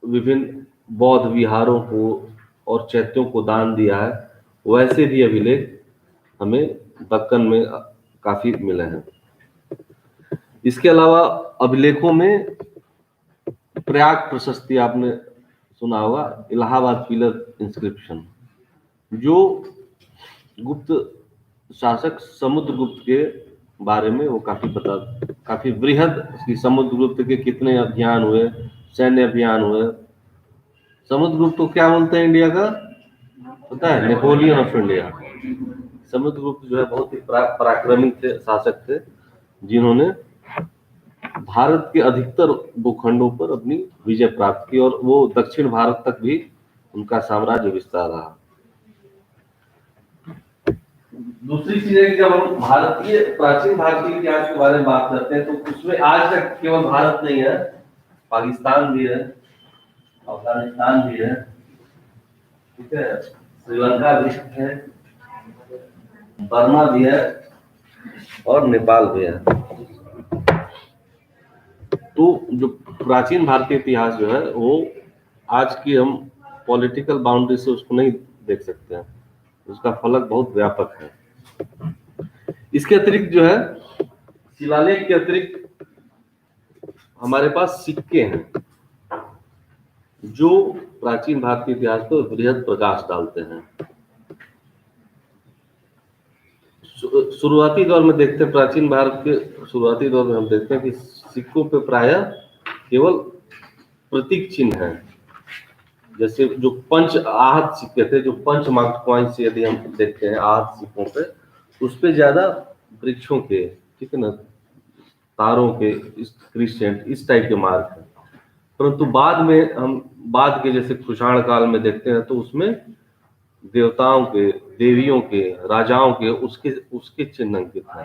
विभिन्न बौद्ध विहारों को और चैत्यों को दान दिया है, वैसे भी अभिलेख हमें दक्कन में काफी मिले हैं। इसके अलावा अभिलेखों में प्रयाग प्रशस्ति आपने सुना होगा, इलाहाबाद पिलर इंस्क्रिप्शन, जो गुप्त शासक समुद्रगुप्त के बारे में वो काफी बृहद, समुद्रगुप्त के कितने अभियान हुए, सैन्य अभियान हुए। समुद्रगुप्त को क्या बोलते हैं इंडिया का, पता है? Napoleon of India. समुद्रगुप्त जो है बहुत ही पराक्रमी शासक थे, जिन्होंने भारत के अधिकतर भूखंडों पर अपनी विजय प्राप्त की, और वो दक्षिण भारत तक भी उनका साम्राज्य विस्तार रहा। दूसरी चीज है कि जब हम प्राचीन भारतीय इतिहास के बारे में बात करते हैं तो उसमें आज तक केवल भारत नहीं है, पाकिस्तान भी है, अफगानिस्तान भी है, ठीक है, श्रीलंका भी है, बर्मा भी है, और नेपाल भी है। तो जो प्राचीन भारतीय इतिहास जो है वो आज की हम पॉलिटिकल बाउंड्री से उसको नहीं देख सकते हैं, उसका फलक बहुत व्यापक है। इसके अतिरिक्त जो है शिलालेख के अतिरिक्त हमारे पास सिक्के हैं, जो प्राचीन भारतीय इतिहास पर बृहद प्रकाश डालते हैं। शुरुआती दौर में देखते हैं, प्राचीन भारत के शुरुआती दौर में हम देखते हैं कि सिक्कों पे प्रायः केवल प्रतीक चिन्ह है। जैसे जो पंच आहत सिक्के थे, जो पंच मार्क्ड कॉइन्स यदि हम देखते हैं आहत सिक्कों पे, उस पे ज्यादा वृक्षों के, ठीक है ना, तारों के, इस क्रिस्टेंट इस टाइप के मार्क हैं। परंतु बाद के जैसे कुषाण काल में देखते हैं तो उसमें देवताओं के, देवियों के, राजाओं के उसके उसके चिन्ह अंकित है,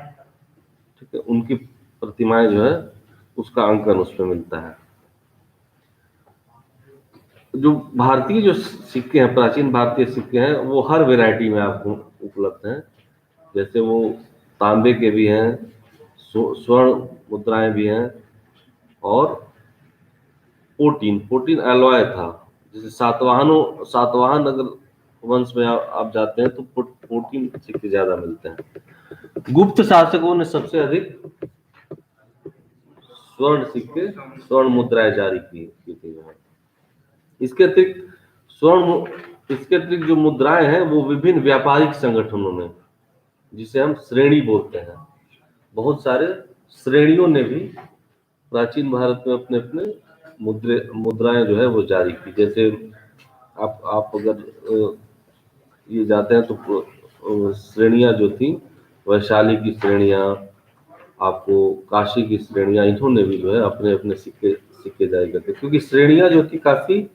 ठीक है, उनकी प्रतिमाएं जो है उसका अंकन उसमें मिलता है। जो भारतीय जो सिक्के हैं, प्राचीन भारतीय सिक्के हैं, वो हर वैरायटी में आपको उपलब्ध हैं। जैसे वो तांबे के भी हैं, स्वर्ण मुद्राएं भी हैं, और 14 एलॉय था। जैसे सातवाहन अगर वंश में आप जाते हैं तो 14 सिक्के ज्यादा मिलते हैं। गुप्त शासकों ने सबसे अधिक स्वर्ण सिक्के, स्वर्ण मुद्राएं जारी की थी। इसके अतिरिक्त जो मुद्राएं हैं वो विभिन्न व्यापारिक संगठनों ने, जिसे हम श्रेणी बोलते हैं, बहुत सारे श्रेणियों ने भी प्राचीन भारत में अपने अपने मुद्राएं जो है वो जारी की। जैसे आप अगर ये जाते हैं तो श्रेणियां जो थी, वैशाली की श्रेणियां, आपको काशी की श्रेणियां, इन्होंने भी जो है अपने अपने सिक्के जारी करते, क्योंकि श्रेणियां जो थी काफी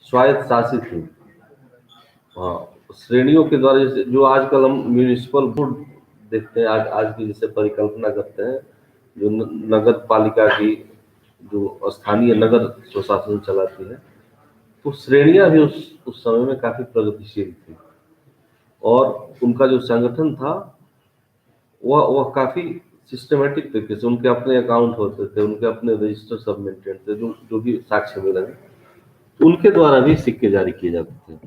स्वायत्त शासित थी। हाँ, श्रेणियों के द्वारा, जैसे जो आजकल हम म्यूनिसिपल बोर्ड देखते हैं, आज की जैसे परिकल्पना करते हैं, जो नगर पालिका की जो स्थानीय नगर स्वशासन चलाती है, तो श्रेणियां भी उस समय में काफी प्रगतिशील थी, और उनका जो संगठन था वह काफी सिस्टमेटिक तरीके से, उनके अपने अकाउंट होते थे, उनके अपने रजिस्टर सब मेंटेन थे, जो भी साक्ष्य मिले उनके द्वारा भी सिक्के जारी किए जाते थे।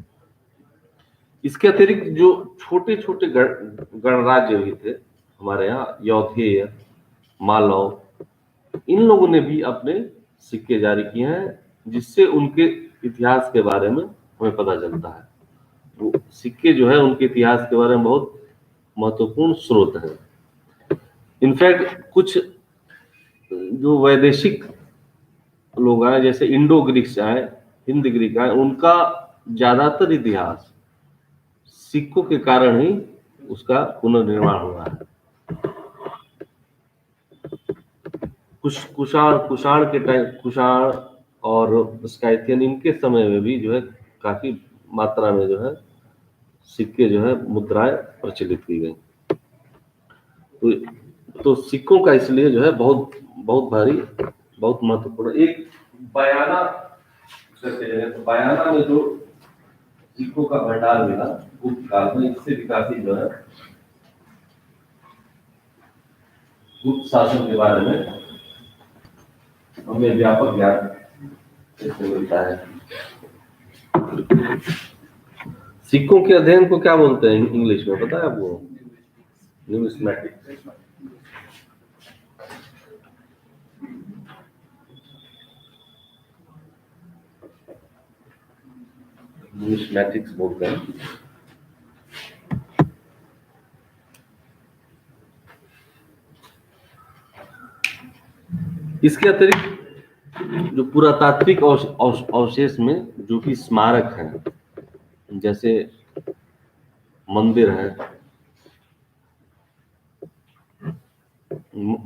इसके अतिरिक्त जो छोटे छोटे गणराज्य भी थे हमारे यहाँ, यौधेय, मालव, इन लोगों ने भी अपने सिक्के जारी किए हैं, जिससे उनके इतिहास के बारे में हमें पता चलता है। वो सिक्के जो है उनके इतिहास के बारे में बहुत महत्वपूर्ण स्रोत है। इनफैक्ट कुछ जो वैदेशिक लोग आए, जैसे इंडो ग्रीक्स आए, हिंद ग्रीक आए, उनका ज्यादातर इतिहास सिक्कों के कारण ही उसका पुनर्निर्माण हुआ है। कुषाण के टाइम, कुषाण और स्काइथियन, इनके समय में भी जो है काफी मात्रा में जो है सिक्के जो है मुद्राएं प्रचलित की गई। तो सिक्कों का इसलिए जो है बहुत भारी, बहुत महत्वपूर्ण। एक बयाना तो बयाना में जो सिक्कों का भंडार मिला गुप्त काल में, इससे विकासी जो है गुप्त शासन के बारे में हमें व्यापक ज्ञान इससे मिलता है। सिक्कों के अध्ययन को क्या बोलते हैं इंग्लिश में, पता है आपको? न्यूमिस्मैटिक्स। न्यूमिस्मैटिक्स बोलते हैं। इसके अतिरिक्त जो पुरातात्विक अवशेष में जो कि स्मारक हैं, जैसे मंदिर है,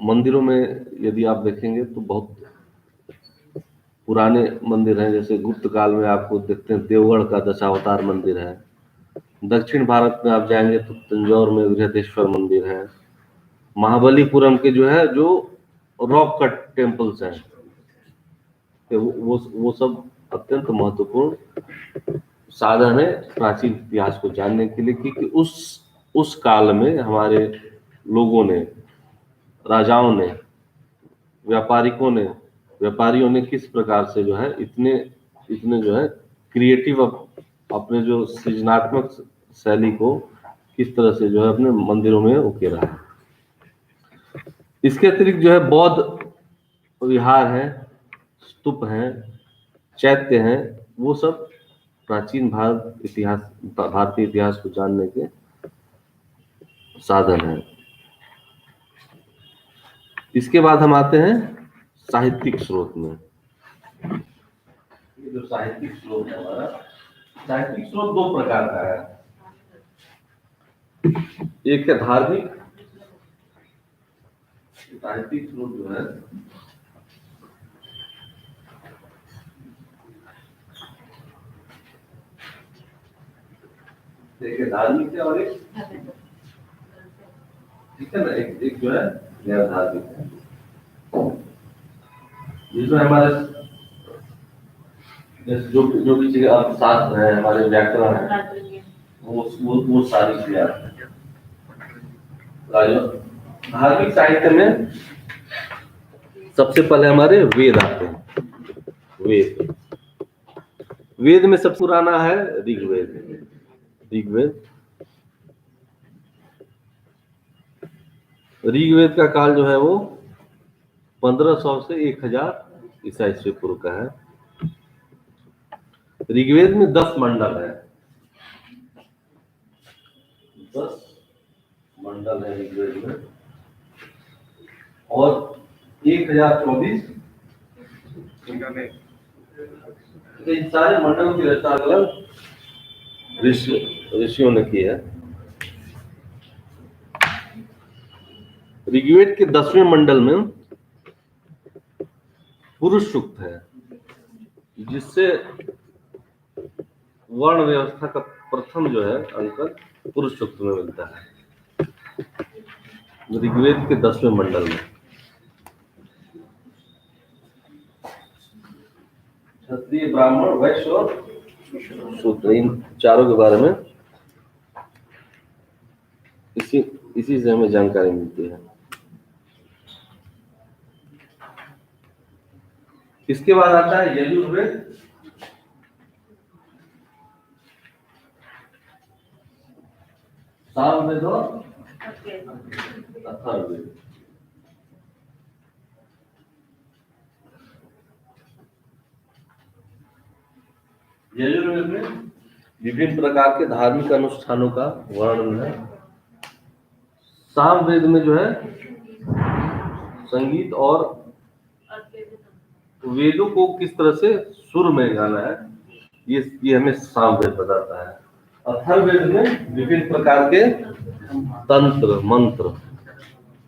मंदिरों में यदि आप देखेंगे तो बहुत पुराने मंदिर हैं। जैसे गुप्त काल में आपको देखते हैं देवगढ़ का दशावतार मंदिर है। दक्षिण भारत में आप जाएंगे तो तंजौर में बृहदेश्वर मंदिर है। महाबलीपुरम के जो है, जो रॉक कट टेम्पल्स हैं, वो सब अत्यंत महत्वपूर्ण साधन है प्राचीन इतिहास को जानने के लिए, क्योंकि उस काल में हमारे लोगों ने, राजाओं ने, व्यापारियों ने किस प्रकार से जो है इतने जो है क्रिएटिव अपने जो सृजनात्मक शैली को किस तरह से जो है अपने मंदिरों में उकेरा है। इसके अतिरिक्त जो है बौद्ध विहार है, स्तूप हैं, चैत्य हैं, वो सब प्राचीन भारतीय इतिहास को जानने के साधन हैं। इसके बाद हम आते हैं साहित्यिक स्रोत में। ये जो साहित्यिक स्रोत है हमारा, साहित्यिक स्रोत दो प्रकार का है। एक है धार्मिक, साहित्यिक स्रोत जो है एक है धार्मिक है और एक, ठीक है ना, एक जो है गैर धार्मिक है, जिसमें हमारे जो भी चीजें अर्थशास्त्र है, हमारे व्याकरण है, वो सारी चीजें आती हैं। धार्मिक साहित्य में सबसे पहले हमारे वेद आते हैं। वेद में सबसे पुराना है ऋग्वेद। ऋग्वेद का काल जो है वो 1500 से 1000 ईसा ईस्वी पूर्व का है। ऋग्वेद में 10 मंडल है, 10 मंडल है ऋग्वेद में, और 1024 इन सारे मंडलों की रचना अलग ऋषियों ने की है। ऋग्वेद के 10वें मंडल में पुरुष सूक्त है, जिससे वर्ण व्यवस्था का प्रथम जो है अंकन पुरुष सूक्त में मिलता है, ऋग्वेद के 10वें मंडल में। क्षत्रिय, ब्राह्मण, वैश्य और शूद्र, इन चारों के बारे में इसी से हमें जानकारी मिलती है। इसके बाद आता है यजुर्वेद, सामवेद और अथर्ववेद। यजुर्वेद में विभिन्न प्रकार के धार्मिक अनुष्ठानों का वर्णन है। सामवेद में जो है संगीत और वेदों को किस तरह से सुर में गाना है, ये हमें सामवेद बताता है। अथर्ववेद में विभिन्न प्रकार के तंत्र मंत्र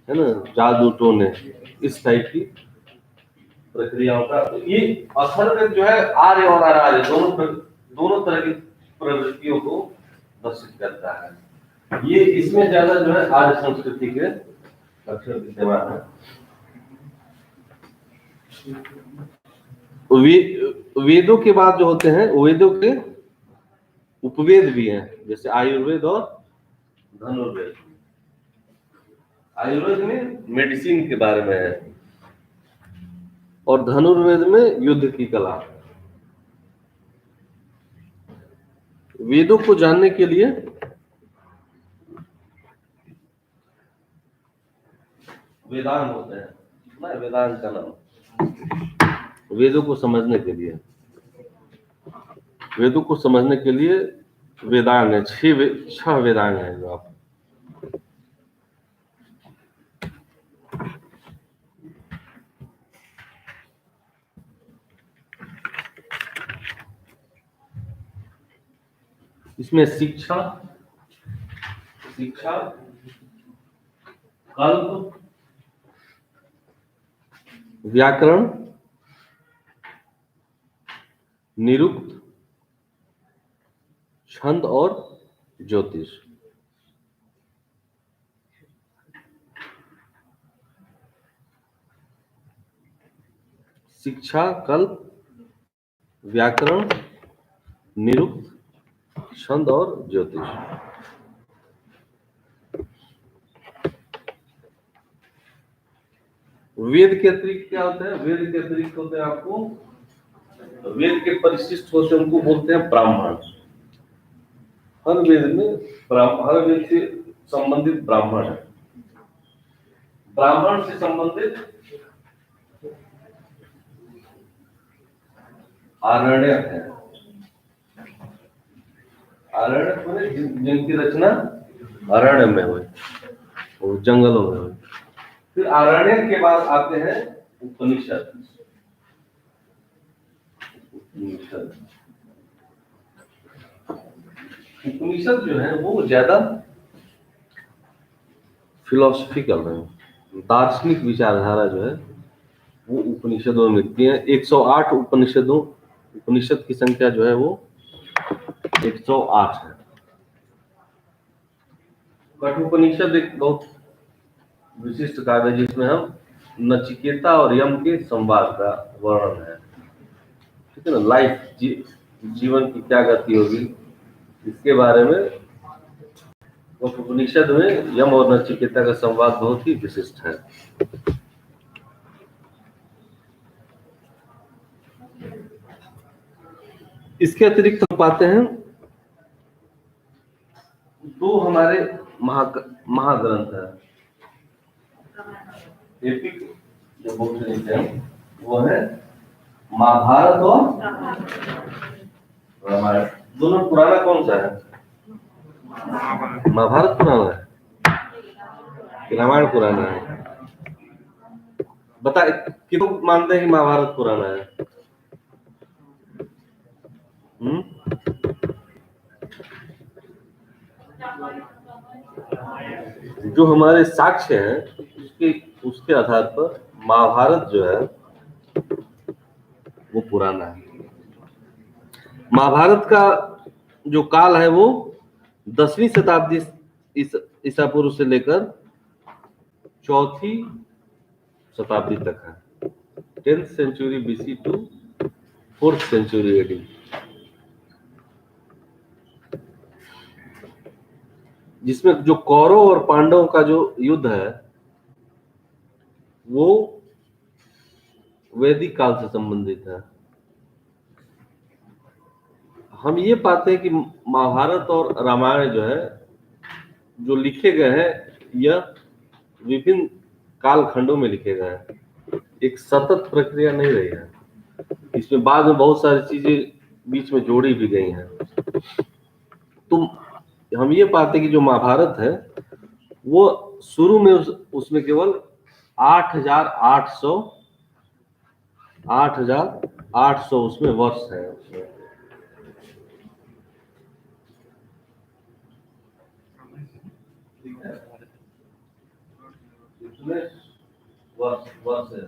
है ना, जादू टोने, इस टाइप की प्रक्रियाओं का। तो ये अथर्ववेद जो है आर्य और अनार्य दोनों तरह की प्रवृत्तियों को दर्शित करता है। ये इसमें ज्यादा जो है आर्य संस्कृति के लक्षण विद्यमान है। वेदों के बाद जो होते हैं, वेदों के उपवेद भी हैं, जैसे आयुर्वेद और धनुर्वेद। आयुर्वेद में मेडिसिन के बारे में है और धनुर्वेद में युद्ध की कला। वेदों को जानने के लिए वेदांग होते हैं ना, वेदांग का नाम। वेदों को समझने के लिए वेदांग है, 6 वेदांग है जो आप इसमें शिक्षा, कल्प, व्याकरण, निरुक्त, छंद और ज्योतिष। शिक्षा, कल्प, व्याकरण, निरुक्त, छंद और ज्योतिष। वेद के अतिरिक्त क्या होता है? वेद के अतिरिक्त होते हैं आपको, वेद के परिशिष्ट होते हैं, उनको बोलते हैं ब्राह्मण। हर वेद से संबंधित ब्राह्मण है। ब्राह्मण से संबंधित आरण्यक है। आरण्यक जिनकी रचना अरण्य में हुई, जंगलों में हुई। फिर आरण्यक के बाद आते हैं उपनिषद। उपनिषद जो है वो ज्यादा फिलोसफिकल है, दार्शनिक विचारधारा जो है वो उपनिषदों में मिलती है। 108 उपनिषद की संख्या जो है वो 108 है। कठोपनिषद एक बहुत विशिष्ट काव्य है जिसमें हम नचिकेता और यम के संवाद का वर्णन है, ठीक है ना। लाइफ जीवन की क्या गति होगी इसके बारे में उपनिषद में यम और नचिकेता का संवाद बहुत ही विशिष्ट है। इसके अतिरिक्त हम पाते हैं दो हमारे महाग्रंथ है, एपिक जो बुक लिखते हैं वो है महाभारत और रामायण। दोनों पुराना कौन सा है? महाभारत पुराना है कि रामायण पुराना है? बता, कितने मानते हैं कि महाभारत पुराना है? जो हमारे साक्ष्य हैं उसके आधार पर महाभारत जो है वो पुराना है। महाभारत का जो काल है वो 10वीं शताब्दी ईसा पूर्व से लेकर 4th शताब्दी तक है। 10th century BC to 4th century AD। जिसमें जो कौरव और पांडवों का जो युद्ध है वो वैदिक काल से संबंधित है। हम ये पाते हैं कि महाभारत और रामायण जो है जो लिखे गए हैं यह विभिन्न कालखंडों में लिखे गए हैं, एक सतत प्रक्रिया नहीं रही है। इसमें बाद में बहुत सारी चीजें बीच में जोड़ी भी गई हैं। तो हम ये पाते हैं कि जो महाभारत है वो शुरू में उसमें केवल 8,800 उसमें वर्ष है। वर्ष है।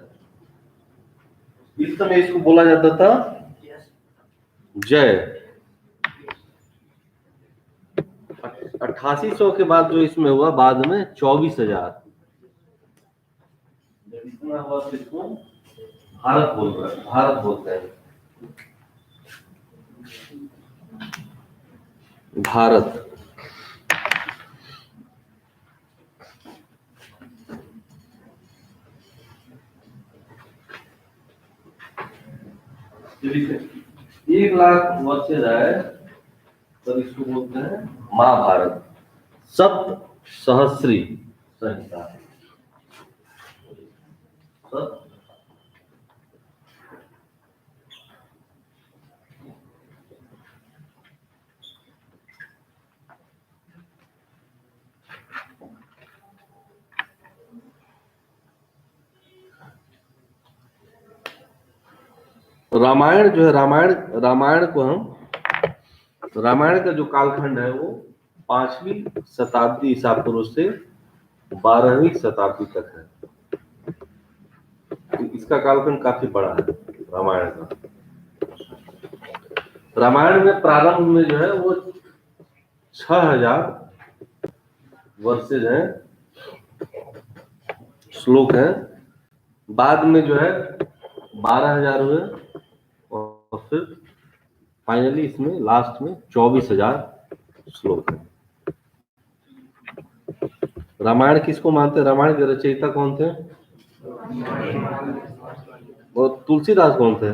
इस समय इसको बोला जाता था जय। 8800 के बाद जो इसमें हुआ बाद में 24,000 इतना हुआ, इसको भारत बोलते हैं। भारत जब 1 लाख वर्ष जाए तब इसको बोलते हैं महाभारत। सप्त सहस्री संहिता। रामायण जो है रामायण को हम रामायण का जो कालखंड है वो 5वीं शताब्दी ईसा पूर्व से 12वीं शताब्दी तक है। इसका कालखंड काफी बड़ा है रामायण का। रामायण में प्रारंभ में जो है वो 6,000 वर्सेज हैं, श्लोक हैं। बाद में जो है 12,000 हुए और फिर फाइनली इसमें लास्ट में 24,000 श्लोक है। रामायण किसको मानते हैं? रामायण के रचयिता कौन थे? वो तुलसीदास कौन थे?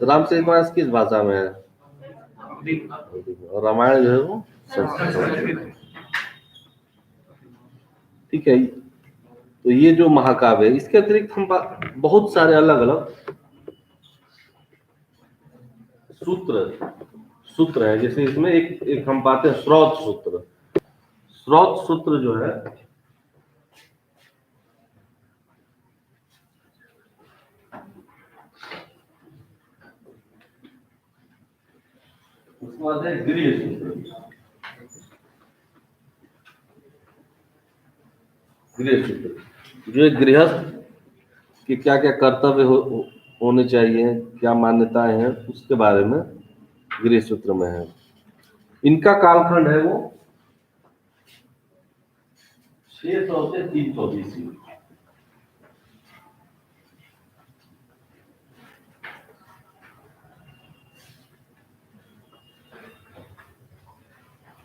रामचरितमानस किस भाषा में है? और रामायण जो है वो संस्कृत। ठीक है। तो ये जो महाकाव्य है इसके अतिरिक्त हम बहुत सारे अलग अलग सूत्र है। जैसे इसमें एक हम पाते हैं स्रोत सूत्र। स्रोत सूत्र जो है उसके बाद है गृह सूत्र। गृह सूत्र जो एक गृहस्थ के क्या क्या कर्तव्य होने चाहिए, क्या मान्यताएं हैं, उसके बारे में गृह सूत्र में है। इनका कालखंड है वो 600 से 300 BC।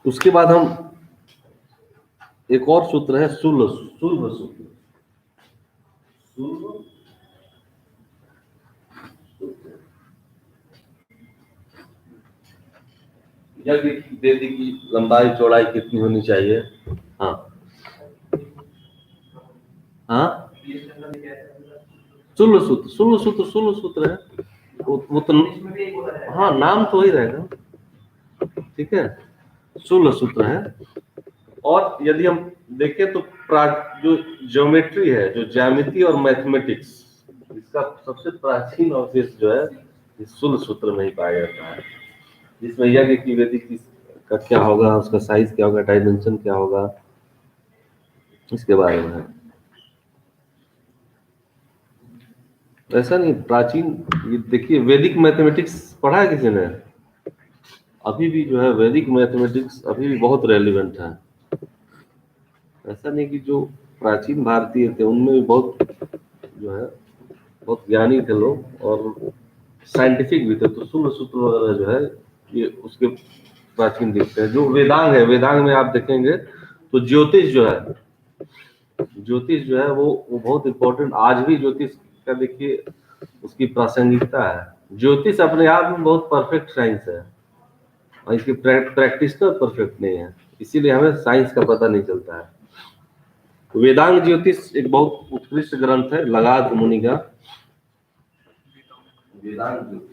उसके बाद हम एक और सूत्र है शुल्भ सूत्र। शुल्भ यज्ञ की वेदी की लंबाई चौड़ाई कितनी होनी चाहिए। हाँ हाँ, शुल्भ सूत्र है वो तो, हाँ नाम तो वही रहेगा, ठीक है, शुल्भ सूत्र है। और यदि हम देखें तो जो ज्योमेट्री है, जो ज्यामिति और मैथमेटिक्स, इसका सबसे प्राचीन अवशेष जो है इस शुल्भ सूत्र में ही पाया जाता है, जिसमें यज्ञ की वेदी का क्या होगा, उसका साइज क्या होगा, डायमेंशन क्या होगा, इसके बारे में है। ऐसा नहीं प्राचीन, ये देखिए वैदिक मैथमेटिक्स पढ़ा है किसी ने? अभी भी जो है वैदिक मैथमेटिक्स अभी भी बहुत रेलिवेंट है। ऐसा नहीं कि जो प्राचीन भारतीय थे उनमें भी बहुत जो है बहुत ज्ञानी थे लोग और साइंटिफिक भी थे, तो शुल्भ सूत्र वगैरह जो है ये उसके प्राचीन दिखते हैं। जो वेदांग है, वेदांग में आप देखेंगे तो ज्योतिष जो है वो बहुत इम्पोर्टेंट, आज भी ज्योतिष का देखिए उसकी प्रासंगिकता है। ज्योतिष अपने आप में बहुत परफेक्ट साइंस है और इसकी प्रैक्टिशनर परफेक्ट नहीं है, इसीलिए हमें साइंस का पता नहीं चलता है। वेदांग ज्योतिष एक बहुत उत्कृष्ट ग्रंथ है लगाध मुनि का वेदांग ज्योतिष।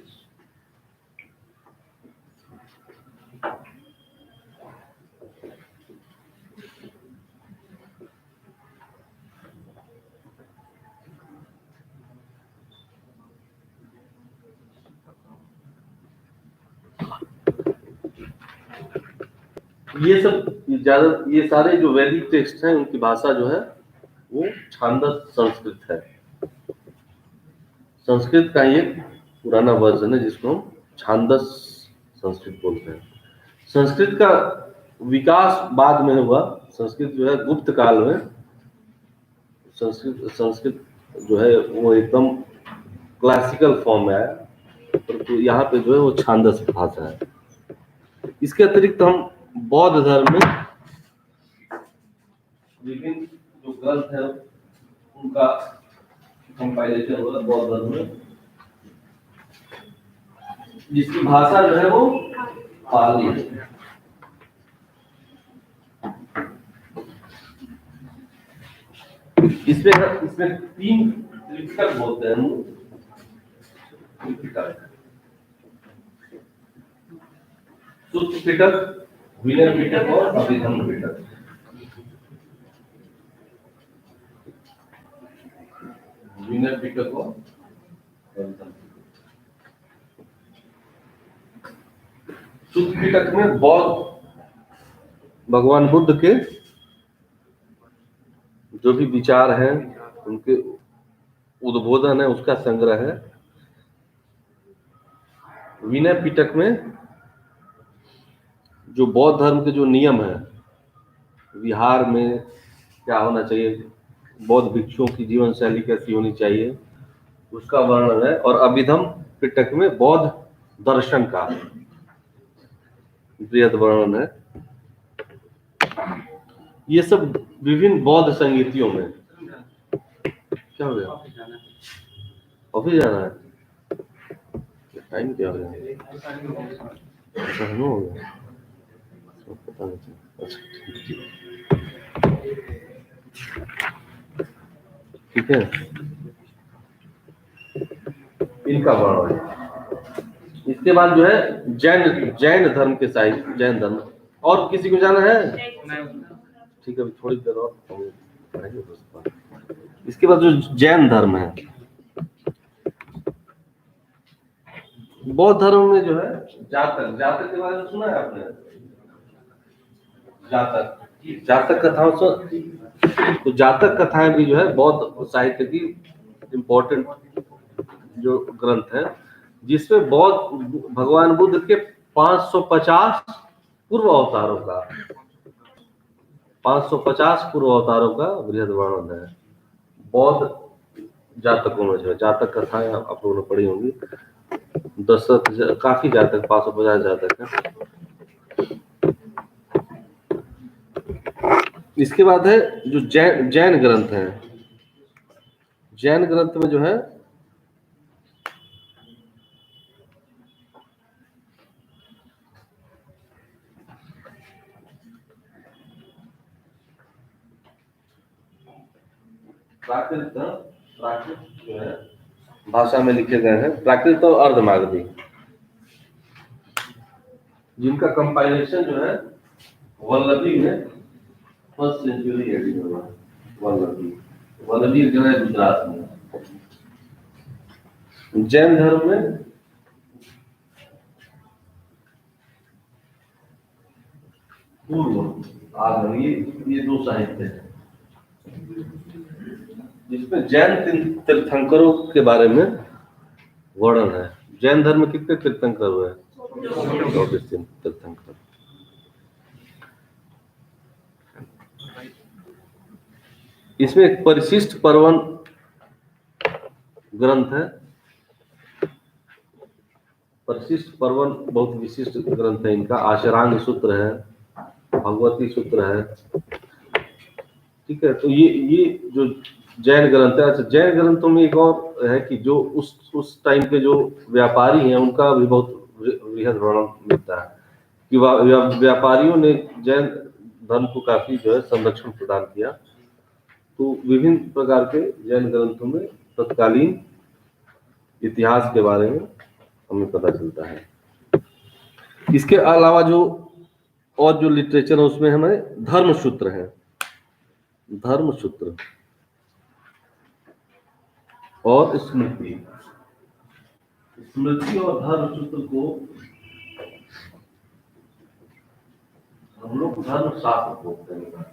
ये सब ज्यादा, ये सारे जो वैदिक टेक्स्ट हैं उनकी भाषा जो है वो छांदस संस्कृत है। संस्कृत का ये पुराना वर्जन है जिसको हम छांदस संस्कृत बोलते हैं। संस्कृत का विकास बाद में हुआ। संस्कृत जो है गुप्त काल में संस्कृत जो है वो एकदम क्लासिकल फॉर्म में आया, तो यहाँ पे जो है वो छांदस भाषा है। इसके अतिरिक्त हम बौद्ध धर्म में विभिन्न जो ग्रंथ है उनका कंपाइलेशन हुआ बौद्ध धर्म में, जिसकी भाषा जो है वो पाली है। इसमें 3 त्रिपिटक बोलते हैं, शुद्ध पिटक, विनय पिटक और अभिधम्म पिटक। विनय पिटक और शुद्ध पिटक में बौद्ध भगवान बुद्ध के जो भी विचार हैं उनके उद्बोधन है उसका संग्रह है। विनय पिटक में जो बौद्ध धर्म के जो नियम है, विहार में क्या होना चाहिए, बौद्ध भिक्षुओं की जीवन शैली कैसी होनी चाहिए, उसका वर्णन है। और अभिधम्म पिटक में बौद्ध दर्शन का बृहद वर्णन है। ये सब विभिन्न बौद्ध संगीतियों में। क्या हो गया? ऑफिस जाना है? टाइम क्या हो गया? हो गया, पता नहीं चला। अच्छा ठीक है, इनका वर्णन है। इसके बाद जो है जैन धर्म के साहित्य, जैन धर्म। और किसी को जाना है? ठीक है, थोड़ी देर और पढ़ेंगे। इसके बाद जो जैन धर्म है, बौद्ध धर्म में जो है जातक, जातक के बारे में सुना है आपने? जातक, जातक कथाओं से, तो जातक कथाएं भी जो है बौद्ध साहित्य की इम्पोर्टेंट जो ग्रंथ है, जिसमें बौद्ध भगवान बुद्ध के 550 पूर्व अवतारों का 550 पूर्व अवतारों का बृहद वर्णन है। बौद्ध जातकों में जो है, जातक कथाएं आप लोगों ने पढ़ी होंगी, काफी जातक, 550 जातक है। इसके बाद है जो जैन ग्रंथ है। जैन ग्रंथ में जो है प्राकृत जो है भाषा में लिखे गए हैं, प्राकृत और अर्धमागधी, जिनका कंपाइलेशन जो है वल्लभी में फर्स्ट सेंचुरी एडी में हुआ। वल्लभी जो है गुजरात में। जैन धर्म में पूर्व आगम, ये दो साहित्य हैं जिसमें जैन तीर्थंकरों के बारे में वर्णन है। जैन धर्म में कितने तीर्थंकर हुए हैं? 24 तीर्थंकर। इसमें एक परिशिष्ट पर्वन ग्रंथ है। परिशिष्ट पर्वन बहुत विशिष्ट ग्रंथ है इनका। आशरांग सूत्र है, भगवती सूत्र है, ठीक है। तो ये जो जैन ग्रंथ है। अच्छा, जैन ग्रंथों में एक और है कि जो उस टाइम के जो व्यापारी हैं उनका भी बहुत बृहद वर्णन मिलता है कि व्यापारियों ने जैन धर्म को काफी जो है संरक्षण प्रदान किया। तो विभिन्न प्रकार के जैन ग्रंथों में तत्कालीन इतिहास के बारे में हमें पता चलता है। इसके अलावा जो और जो लिटरेचर है उसमें हमें धर्मसूत्र है। धर्मसूत्र और स्मृति और धर्मसूत्र को हम लोग धर्मशास्त्र बोलते हैं।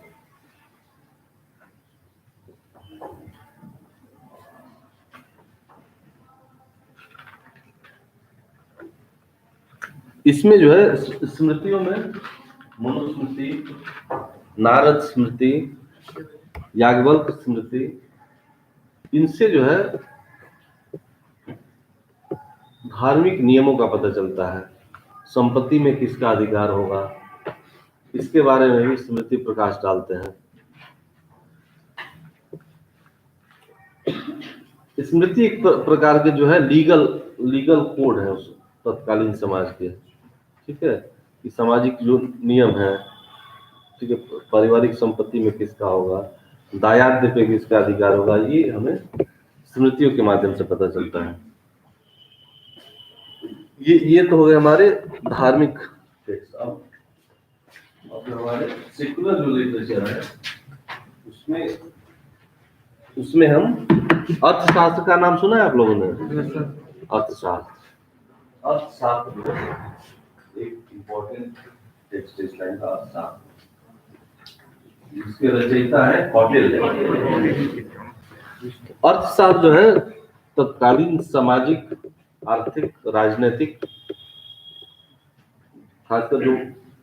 इसमें जो है स्मृतियों में मनुस्मृति, नारद स्मृति, याज्ञवल्क्य स्मृति, इनसे जो है धार्मिक नियमों का पता चलता है। संपत्ति में किसका अधिकार होगा, इसके बारे में भी स्मृति प्रकाश डालते हैं। स्मृति एक प्रकार के जो है लीगल कोड है उस तत्कालीन समाज के, ठीक है, कि सामाजिक जो नियम है, ठीक है, पारिवारिक संपत्ति में किसका होगा, दायाद पे किसका अधिकार होगा, ये हमें स्मृतियों के माध्यम से पता चलता है। ये तो हो गए हमारे धार्मिक टेक्स्ट। अब हमारे सेकुलर जो लिटरेचर है उसमें हम अर्थशास्त्र का नाम सुना है आप लोगों ने? अर्थशास्त्र एक इम्पोर्टेंट टेक्स्ट इस लाइन का। अर्थशास्त्र जिसके रचयिता है कौटिल्य। अर्थशास्त्र जो है तत्कालीन सामाजिक, आर्थिक, राजनीतिक, खासकर जो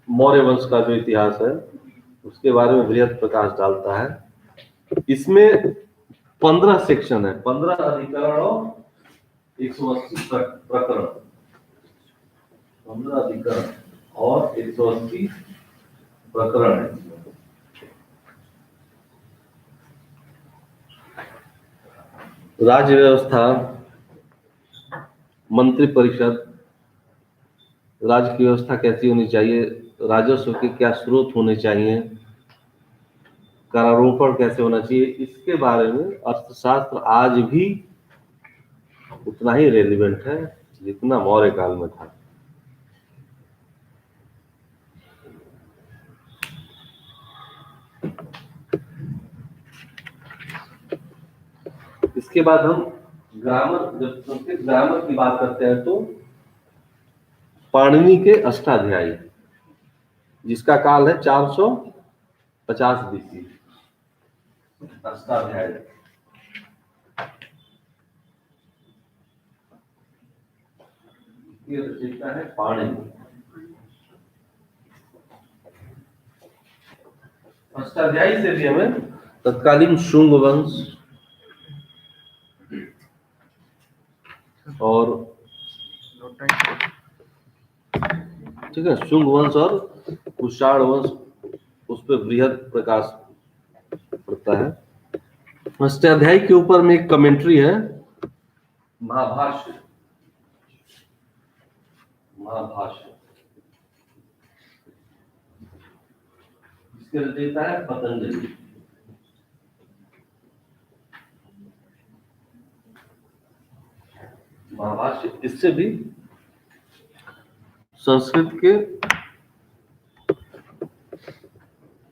मौर्य वंश का जो इतिहास है उसके बारे में बृहद प्रकाश डालता है। इसमें 15 सेक्शन है, 15 अधिकरण और 180 प्रकरण, 15 अधिकरण और 180 प्रकरण है। राज्य व्यवस्था, मंत्री परिषद, राज्य की व्यवस्था कैसी होनी चाहिए, राजस्व के क्या स्रोत होने चाहिए, करारोपण कैसे होना चाहिए, इसके बारे में अर्थशास्त्र आज भी उतना ही रेलिवेंट है जितना मौर्य काल में था। इसके बाद हम ग्रामर, जब संस्कृत ग्रामर की बात करते हैं तो पाणिनि के अष्टाध्यायी, जिसका काल है 450 BC। अष्टाध्यायी ये रचयिता है पाणिनि। अष्टाध्यायी से भी हमें तत्कालीन शुंग वंश और ठीक है, शुंग वंश और कुषाण वंश, उस पर बृहद प्रकाश पड़ता है। अष्टाध्यायी के ऊपर में एक कमेंट्री है, महाभाष्य। इसके रचयिता है पतंजलि। महाभाष्य इससे भी संस्कृत के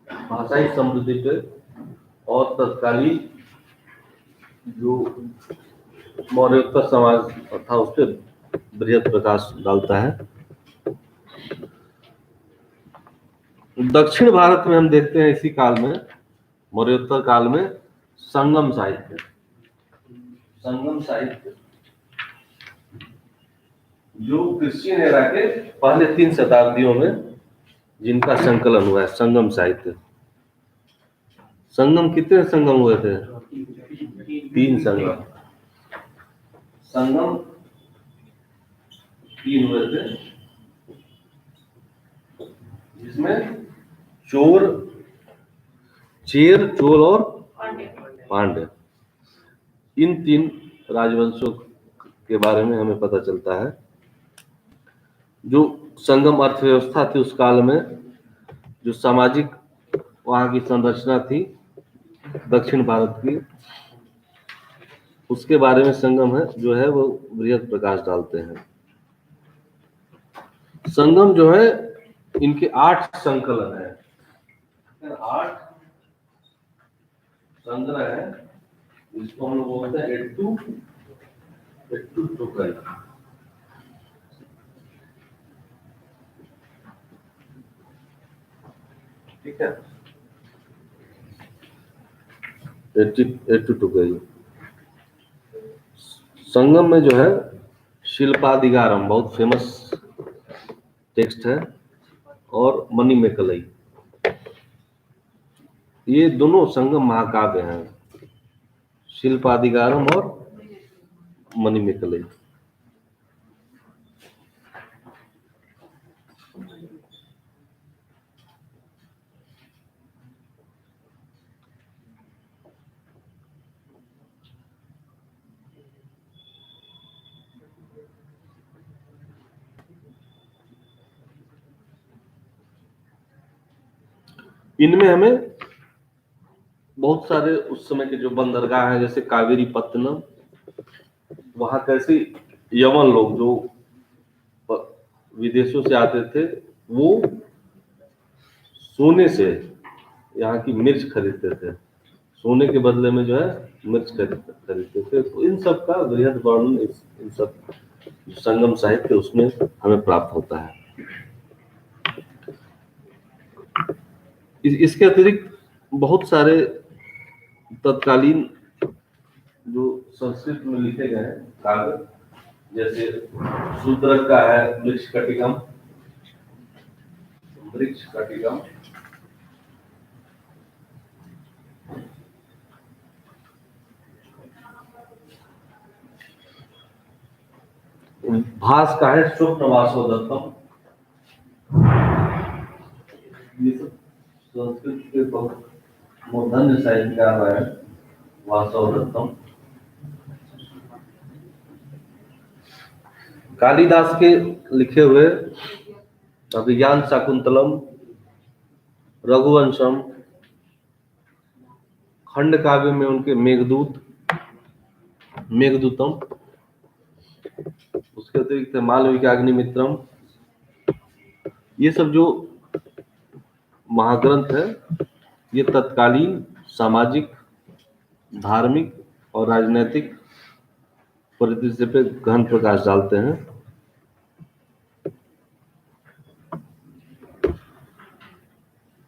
भाषाई समृद्धि पे और तत्कालीन जो मौर्योत्तर समाज था उस पर बृहद प्रकाश डालता है। दक्षिण भारत में हम देखते हैं इसी काल में, मौर्योत्तर काल में, संगम साहित्य जो क्रिश्चियन एरा के पहले 3 शताब्दियों में जिनका संकलन हुआ है, संगम साहित्य। संगम कितने संगम हुए थे? 3 संगम 3 हुए थे, जिसमें चेर, चोल और पांड्य, इन 3 राजवंशों के बारे में हमें पता चलता है। जो संगम अर्थव्यवस्था थी उस काल में, जो सामाजिक वहां की संरचना थी दक्षिण भारत की, उसके बारे में संगम है जो है वो बृहद प्रकाश डालते हैं। संगम जो है, इनके 8 संकलन है, 8 संग्रह है, जिसको हम लोग बोलते हैं एट्टू टोकन। ठीक है, एट्टू टोकन। संगम में जो है शिल्पादिगारम बहुत फेमस टेक्स्ट है, और मणिमेकलई, ये दोनों संगम महाकाव्य हैं, शिल्पादिगारम और मणिमेकलई। इनमें हमें बहुत सारे उस समय के जो बंदरगाह हैं, जैसे कावेरी पत्तनम, वहां कैसे यवन लोग जो विदेशों से आते थे, वो सोने से यहाँ की मिर्च खरीदते थे, सोने के बदले में जो है मिर्च खरीदते थे। तो इन सब का बृहद वर्णन इन सब संगम साहित्य उसमें हमें प्राप्त होता है। इसके अतिरिक्त बहुत सारे तत्कालीन जो संस्कृत में लिखे गए हैं काव्य, जैसे शूद्रक का है वृक्ष कटिकम, भास का है स्वप्नवासो दत्तम। ये सब संस्कृत के बहुत मूर्धन्य साहित्यकार है, वासव दत्तम। कालिदास के लिखे हुए अभिज्ञान शाकुंतलम, रघुवंशम, खंड काव्य में उनके मेघदूतम, उसके अतिरिक्त मालविका अग्निमित्रम, ये सब जो महाग्रंथ है, ये तत्कालीन सामाजिक, धार्मिक और राजनीतिक परिदृश्य पे गहन प्रकाश डालते हैं।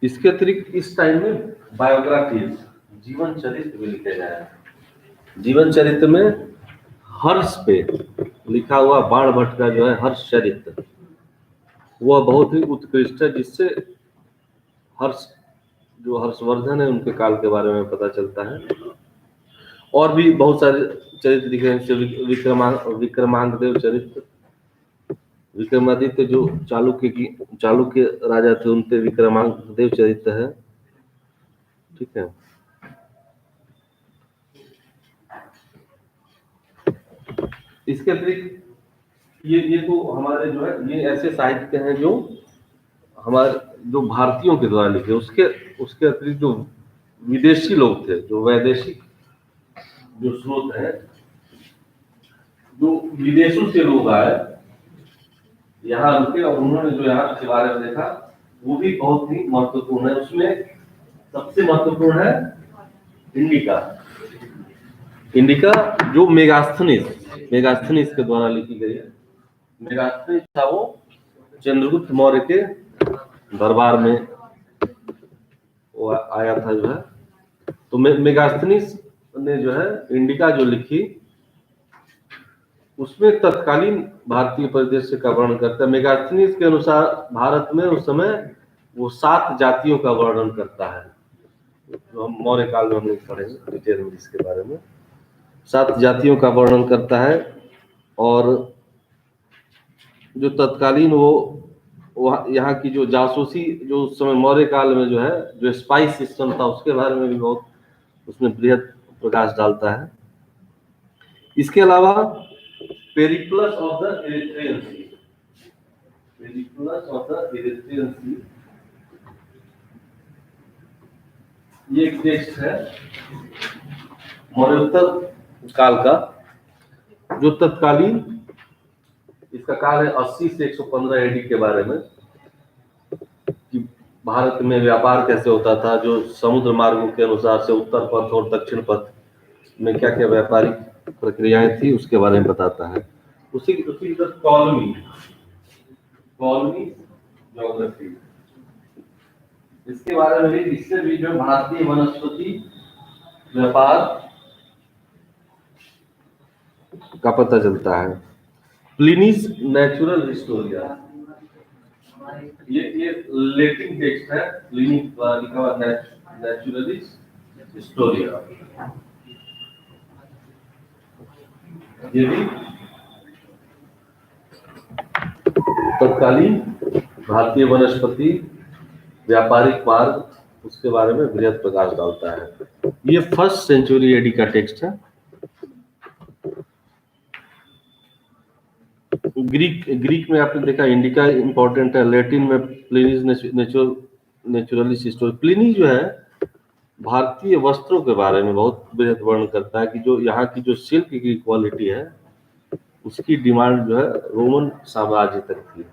इसके अतिरिक्त इस टाइम में बायोग्राफी, जीवन चरित्र भी लिखे गए हैं। जीवन चरित्र में हर्ष पे लिखा हुआ बाण भट्ट का जो है हर्ष चरित्र, वह बहुत ही उत्कृष्ट है, जिससे हर्ष जो हर्षवर्धन है उनके काल के बारे में पता चलता है। और भी बहुत सारे चरित्र लिखे हैं, जैसे विक्रमांगदेव चरित्र, विक्रमादित्य जो चालुक्य राजा थे, उनपे विक्रमांगदेव चरित्र है। ठीक है। इसके अतिरिक्त ये तो हमारे जो है ये ऐसे साहित्य हैं जो हमारे जो भारतीयों के द्वारा लिखे। उसके अतिरिक्त जो विदेशी लोग थे, जो वैदेशिक जो स्रोत है, जो विदेशों से लोग आए यहाँ रुके और उन्होंने जो यहाँ के बारे में देखा, वो भी बहुत ही महत्वपूर्ण है। उसमें सबसे महत्वपूर्ण है इंडिका जो मेगास्थनीज के द्वारा लिखी गई है। मेगास्थनीज था वो चंद्रगुप्त मौर्य के दरबार में वो आया था जो है। तो मेगास्थनीज ने जो है इंडिका जो लिखी, उसमें तत्कालीन भारतीय परिदृश्य का वर्णन करता है। मेगास्थनीज के अनुसार भारत में उस समय वो 7 जातियों का वर्णन करता है, जो हम मौर्य काल में हम लोग पढ़ेंगे डिटेल में इसके बारे में। 7 जातियों का वर्णन करता है, और जो तत्कालीन वो यहाँ की जो जासूसी जो उस समय मौर्य काल में जो है जो स्पाई सिस्टम था, उसके बारे में भी बहुत उसमें बृहद प्रकाश डालता है। इसके अलावा पेरिप्लस ऑफ द इरिथ्रियन सी, ये एक टेक्स्ट है मौर्योत्तर काल का, जो तत्कालीन इसका काल है 80 से 115 एडी के बारे में, कि भारत में व्यापार कैसे होता था, जो समुद्र मार्गों के अनुसार से उत्तर पथ और दक्षिण पथ में क्या क्या व्यापारिक प्रक्रियाएं थी, उसके बारे में बताता है। उसी कॉलोनी ज्योग्राफी, इसके बारे में भी, इससे भी जो भारतीय वनस्पति व्यापार का पता चलता है। प्लिनीज नेचुरल हिस्टोरिया, ये लेटिन टेक्स्ट है, प्लिनी लिखा हुआ नेचुरलिस हिस्टोरिया। ये भी तत्कालीन भारतीय वनस्पति व्यापारिक मार्ग उसके बारे में बृहद प्रकाश डालता है। ये 1st सेंचुरी एडी का टेक्स्ट है। ग्रीक में आपने देखा इंडिका इंपॉर्टेंट है, लैटिन में प्लिनीज नेचुरलिस हिस्टोरी। प्लिनी जो है भारतीय वस्त्रों के बारे में बहुत बृहद वर्णन करता है, कि जो यहाँ की जो सिल्क की क्वालिटी है, उसकी डिमांड जो है रोमन साम्राज्य तक थी।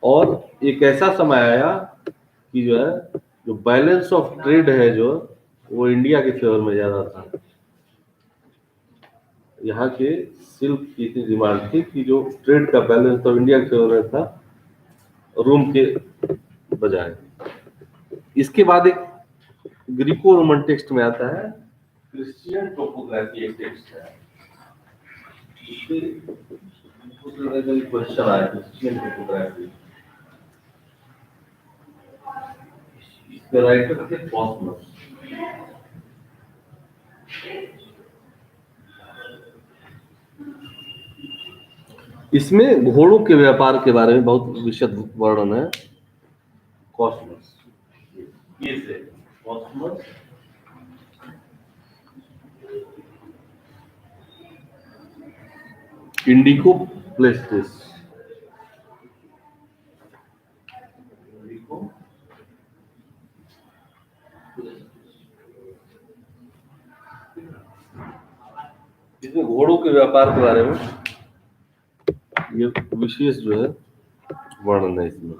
और एक ऐसा समय आया कि जो है जो बैलेंस ऑफ ट्रेड है जो वो इंडिया के फेवर में ज्यादा था। यहाँ के सिल्क की इतनी डिमांड थी कि जो ट्रेड का बैलेंस तो इंडिया के फेवर में था, रोम के बजाय। इसके बाद एक ग्रीको रोमन टेक्स्ट में आता है क्रिश्चियन टोपोग्राफी, एक टेक्स्ट है। क्वेश्चन आया क्रिश्चियन टोपोग्राफी, इसके राइटर थे कॉस्मस। इसमें घोड़ों के व्यापार के बारे में बहुत विशद वर्णन है। कॉस्मस, ये से कॉस्मस इंडिको प्लेस्टिस, इसमें घोड़ों के व्यापार के बारे में ये विशेष जो है वर्णन है इसमें।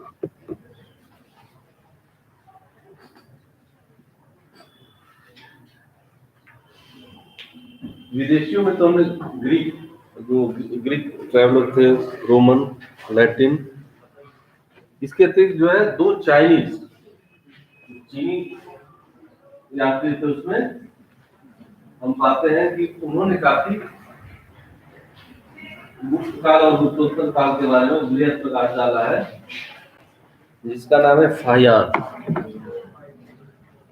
विदेशियों में तो हमने ग्रीक ट्रैवलर थे, रोमन, लैटिन, इसके अतिरिक्त जो है दो चाइनीज चीनी यात्री थे, उसमें हम पाते हैं कि उन्होंने काफी गुप्त काल और गुप्तोत्तर काल के बारे में बृहद प्रकाश डाला है, जिसका नाम है फाहियान।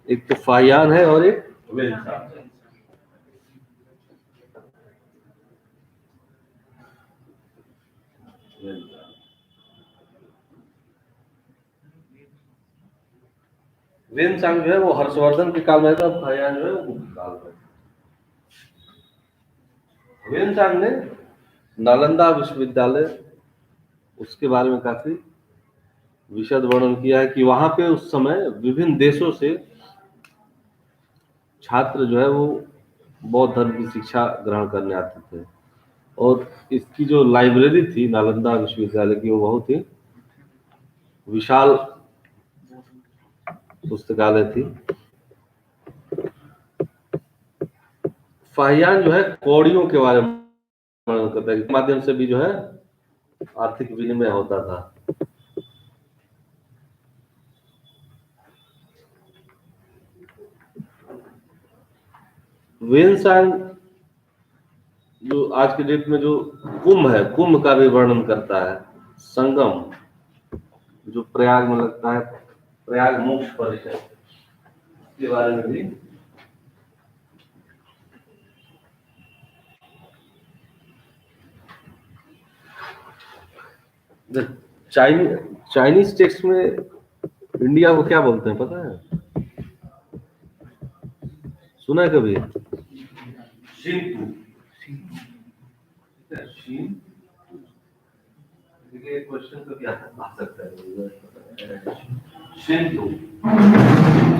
एक तो फाहियान है और एक वेनसांग है। वेनसांग जो है वो हर्षवर्धन के काल में था, फाहियान जो है वो गुप्त काल में। वेनसांग ने नालंदा विश्वविद्यालय, उसके बारे में काफी विशद वर्णन किया है कि वहां पे उस समय विभिन्न देशों से छात्र जो है वो बौद्ध धर्म की शिक्षा ग्रहण करने आते थे, और इसकी जो लाइब्रेरी थी नालंदा विश्वविद्यालय की, वो बहुत ही विशाल पुस्तकालय थी। फाहियान जो है कौड़ियों के बारे में वर्णन करता है, माध्यम से भी जो है आर्थिक विनिमय होता था। वेनसांग जो आज के डेट में जो कुंभ है, कुंभ का भी वर्णन करता है। संगम जो प्रयाग में लगता है, प्रयाग मोक्ष परिषद, के बारे में भी चाइनीज टेक्स्ट में इंडिया को क्या बोलते हैं पता है? सुना है कभी? शिंतु। क्वेश्चन तो क्या आ सकता है? शिंतु।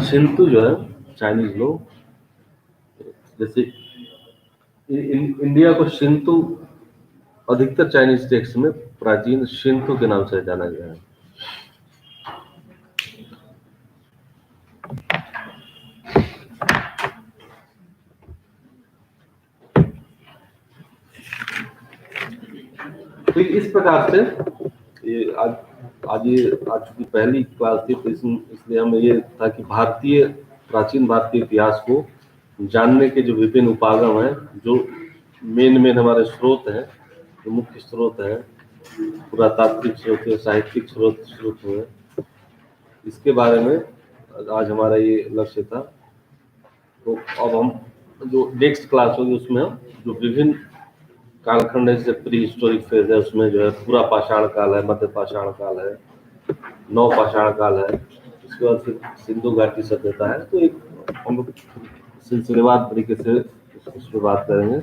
शिंतु जो है चाइनीज लोग, जैसे इंडिया को शिंतु अधिकतर चाइनीज टेक्स्ट में प्राचीन शिंतु के नाम से जाना गया है। तो इस प्रकार से ये आज चूंकि पहली क्लास थी, तो इसलिए हमें ये था कि प्राचीन भारतीय इतिहास को जानने के जो विभिन्न उपागम हैं, जो मेन हमारे स्रोत हैं, जो मुख्य स्रोत है, पुरातात्विक स्रोत है, साहित्यिक स्रोत हुए, इसके बारे में आज हमारा ये लक्ष्य था। तो अब हम जो नेक्स्ट क्लास होगी उसमें हम जो विभिन्न कालखंड है, जैसे प्री हिस्टोरिक फेज है, उसमें जो है पूरा पाषाण काल है, मध्य पाषाण काल है, नव पाषाण काल है, उसके बाद फिर सिंधु घाटी सभ्यता है। तो एक हम लोग सिलसिलेवार तरीके से उस पर बात करेंगे।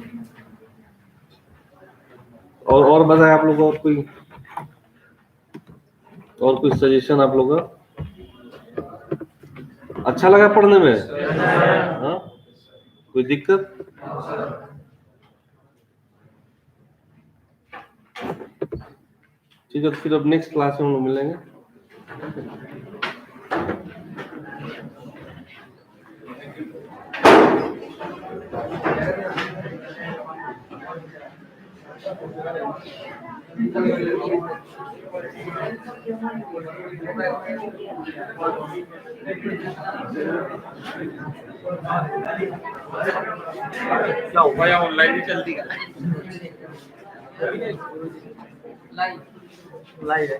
और बताएं आप लोग, और कोई सजेशन आप लोग का? अच्छा लगा पढ़ने में? हाँ, कोई दिक्कत? ठीक है, तो फिर अब नेक्स्ट क्लास में हम लोग मिलेंगे। क्या हुआ या ऑनलाइन ही चलती है? लाइव है।